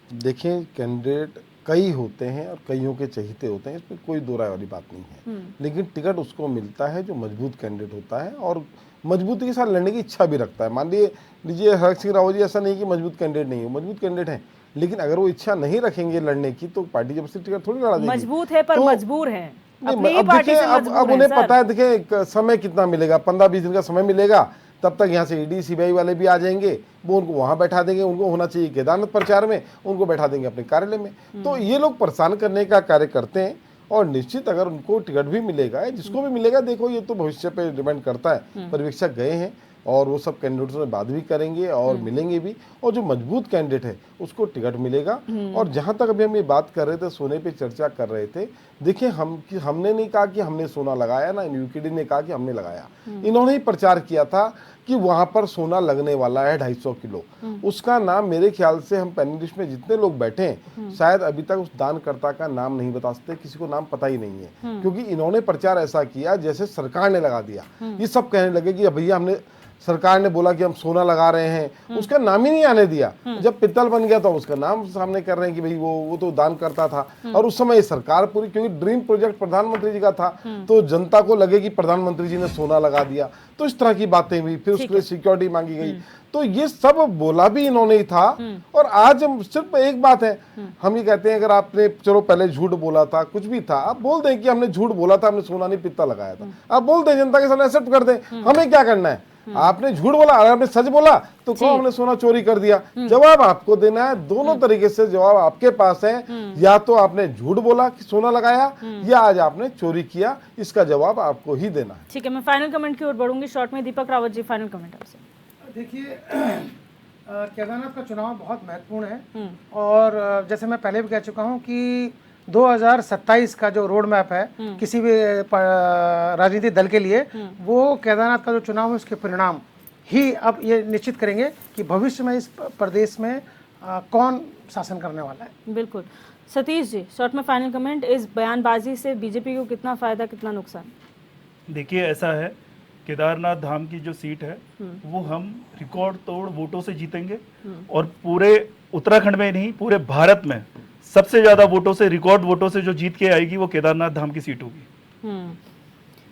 देखें, कैंडिडेट कई होते हैं और कईयों के चहेते होते हैं, इसमें कोई दो राय वाली बात नहीं है। लेकिन टिकट उसको मिलता है जो मजबूत कैंडिडेट होता है और मजबूती के साथ लड़ने की इच्छा भी रखता है। मान लीजिए हरक सिंह रावत जी ऐसा नहीं कि मजबूत कैंडिडेट नहीं है, मजबूत कैंडिडेट हैं, लेकिन अगर वो इच्छा नहीं रखेंगे लड़ने की तो पार्टी जब से टिकट थोड़ी लड़ा देगी। मजबूत है पर मजबूर है, अब देखिए, अब उन्हें पता है, देखिए समय कितना मिलेगा, 15-20 दिन का समय मिलेगा, तब तक यहाँ से ईडी सीबीआई वाले भी आ जाएंगे, वो उनको वहाँ बैठा देंगे। उनको होना चाहिए केदारनाथ प्रचार में, उनको बैठा देंगे अपने कार्यालय में। तो ये लोग परेशान करने का कार्य करते हैं और निश्चित अगर उनको टिकट भी मिलेगा, जिसको भी मिलेगा, देखो ये तो भविष्य पे डिपेंड करता है। पर्यवेक्षक गए हैं और वो सब कैंडिडेट्स से बात भी करेंगे और मिलेंगे भी, और जो मजबूत कैंडिडेट है उसको टिकट मिलेगा। और जहां तक अभी हम ये बात कर रहे थे, सोने पे चर्चा कर रहे थे, देखिए हमने नहीं कहा कि हमने सोना लगाया, ना यूकेडी ने कहा कि हमने लगाया। इन्होंने ही प्रचार किया था कि वहां पर सोना लगने वाला है 250 किलो। उसका नाम मेरे ख्याल से हम पैनलिस्ट में जितने लोग बैठे हैं शायद अभी तक उस दानकर्ता का नाम नहीं बता सकते, किसी को नाम पता ही नहीं है, क्योंकि इन्होंने प्रचार ऐसा किया जैसे सरकार ने लगा दिया। ये सब कहने लगे कि भैया हमने, सरकार ने बोला कि हम सोना लगा रहे हैं, उसका नाम ही नहीं आने दिया। जब पित्तल बन गया तो उसका नाम सामने कर रहे हैं कि भाई वो तो दान करता था। और उस समय सरकार पूरी, क्योंकि ड्रीम प्रोजेक्ट प्रधानमंत्री जी का था, तो जनता को लगे कि प्रधानमंत्री जी ने सोना लगा दिया, तो इस तरह की बातें हुई। फिर उसके लिए सिक्योरिटी मांगी गई, तो ये सब बोला भी इन्होंने ही था। और आज हम सिर्फ एक बात है, हम ये कहते हैं अगर आपने चलो पहले झूठ बोला था, कुछ भी था, आप बोल दें कि हमने झूठ बोला था, हमने सोना नहीं पित्ता लगाया था, आप बोल दें, जनता के सामने एक्सेप्ट कर दें, हमें क्या करना है। आपने झूठ बोला, अगर आपने सच बोला तो कहो हमने सोना चोरी कर दिया। जवाब आपको देना है, दोनों तरीके से जवाब आपके पास है। या तो आपने झूठ बोला कि सोना लगाया, या आज आपने चोरी किया, इसका जवाब आपको ही देना है। ठीक है, मैं फाइनल कमेंट की ओर बढ़ूंगी शॉर्ट में। दीपक रावत जी, फाइनल कमेंट आपसे। देखिए, केदारनाथ का चुनाव बहुत महत्वपूर्ण है और जैसे मैं पहले भी कह चुका हूँ कि 2027 का जो रोड मैप है किसी भी राजनीतिक दल के लिए, वो केदारनाथ का जो चुनाव है उसके परिणाम ही अब ये निश्चित करेंगे कि भविष्य में इस प्रदेश में कौन शासन करने वाला है। बिल्कुल। सतीश जी, शॉर्ट में फाइनल कमेंट, इस बयानबाजी से बीजेपी को कितना फायदा कितना नुकसान? देखिए, ऐसा है, केदारनाथ धाम की जो सीट है वो हम रिकॉर्ड तोड़ वोटों से जीतेंगे और पूरे उत्तराखंड में नहीं, पूरे भारत में सबसे ज्यादा वोटों से, रिकॉर्ड वोटों से जो जीत के आएगी वो केदारनाथ धाम की सीट होगी।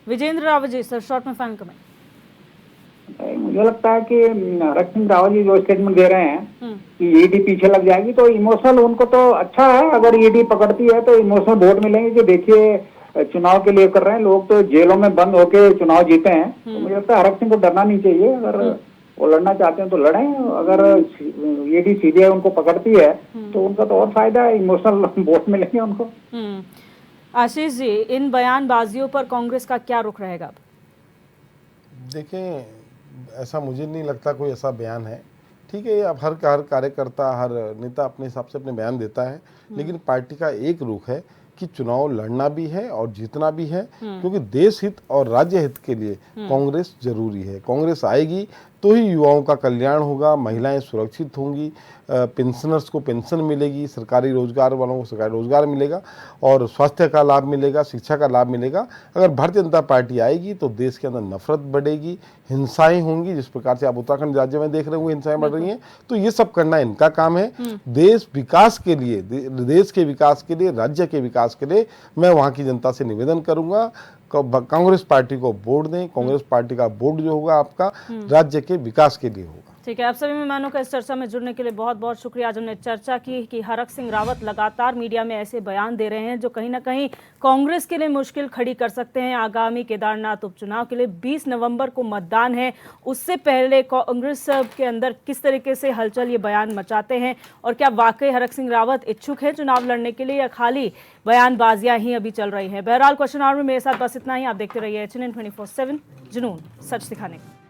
विजेंद्र रावत जी, सर शॉर्ट में फाइनल कमेंट। मुझे लगता है कि हरक सिंह रावत जी जो स्टेटमेंट दे रहे हैं कि ईडी पीछे लग जाएगी, तो इमोशनल उनको तो अच्छा है, अगर ईडी पकड़ती है तो इमोशनल वोट मिलेंगे कि देखिए चुनाव के लिए कर रहे हैं लोग, तो जेलों में बंद होके चुनाव जीते हैं। तो मुझे लगता है हरक सिंह को डरना नहीं चाहिए, अगर वो लड़ना चाहते हैं तो लड़ें। अगर ईडी सीबीआई उनको पकड़ती है तो उनका तो और फायदा है, इमोशनल वोट मिलेंगे उनको। आशीष जी, इन बयानबाजियों पर कांग्रेस का क्या रुख रहेगा अब? देखें, ऐसा मुझे नहीं लगता कोई ऐसा बयान है। ठीक है, अब हर कार्यकर्ता, हर नेता अपने हिसाब से अपने बयान देता है, लेकिन पार्टी का एक रुख है कि चुनाव लड़ना भी है और जीतना भी है, क्योंकि देश हित और राज्य हित के लिए कांग्रेस जरूरी है। कांग्रेस आएगी तो ही युवाओं का कल्याण होगा, महिलाएं सुरक्षित होंगी, पेंशनर्स को पेंशन मिलेगी, सरकारी रोजगार वालों को सरकारी रोजगार मिलेगा और स्वास्थ्य का लाभ मिलेगा, शिक्षा का लाभ मिलेगा। अगर भारतीय जनता पार्टी आएगी तो देश के अंदर नफरत बढ़ेगी, हिंसाएं होंगी, जिस प्रकार से आप उत्तराखंड राज्य में देख रहे होंगे हिंसाएं बढ़ रही हैं। तो ये सब करना इनका काम है। देश विकास के लिए, देश के विकास के लिए, राज्य के विकास के लिए मैं वहाँ की जनता से निवेदन करूंगा, कांग्रेस पार्टी को वोट दें। कांग्रेस पार्टी का वोट जो होगा आपका राज्य के विकास के लिए होगा। ठीक है, आप सभी मेहमानों का इस चर्चा में जुड़ने के लिए बहुत बहुत शुक्रिया। आज हमने चर्चा की कि हरक सिंह रावत लगातार मीडिया में ऐसे बयान दे रहे हैं जो कहीं ना कहीं कांग्रेस के लिए मुश्किल खड़ी कर सकते हैं। आगामी केदारनाथ उपचुनाव के लिए 20 नवंबर को मतदान है, उससे पहले कांग्रेस के अंदर किस तरीके से हलचल ये बयान मचाते हैं और क्या वाकई हरक सिंह रावत इच्छुक है चुनाव लड़ने के लिए या खाली बयानबाजियां ही अभी चल रही है। बहरहाल क्वेश्चन आवर में मेरे साथ बस इतना ही। आप देखते रहिए HNN 24/7 जुनून सच दिखाने का।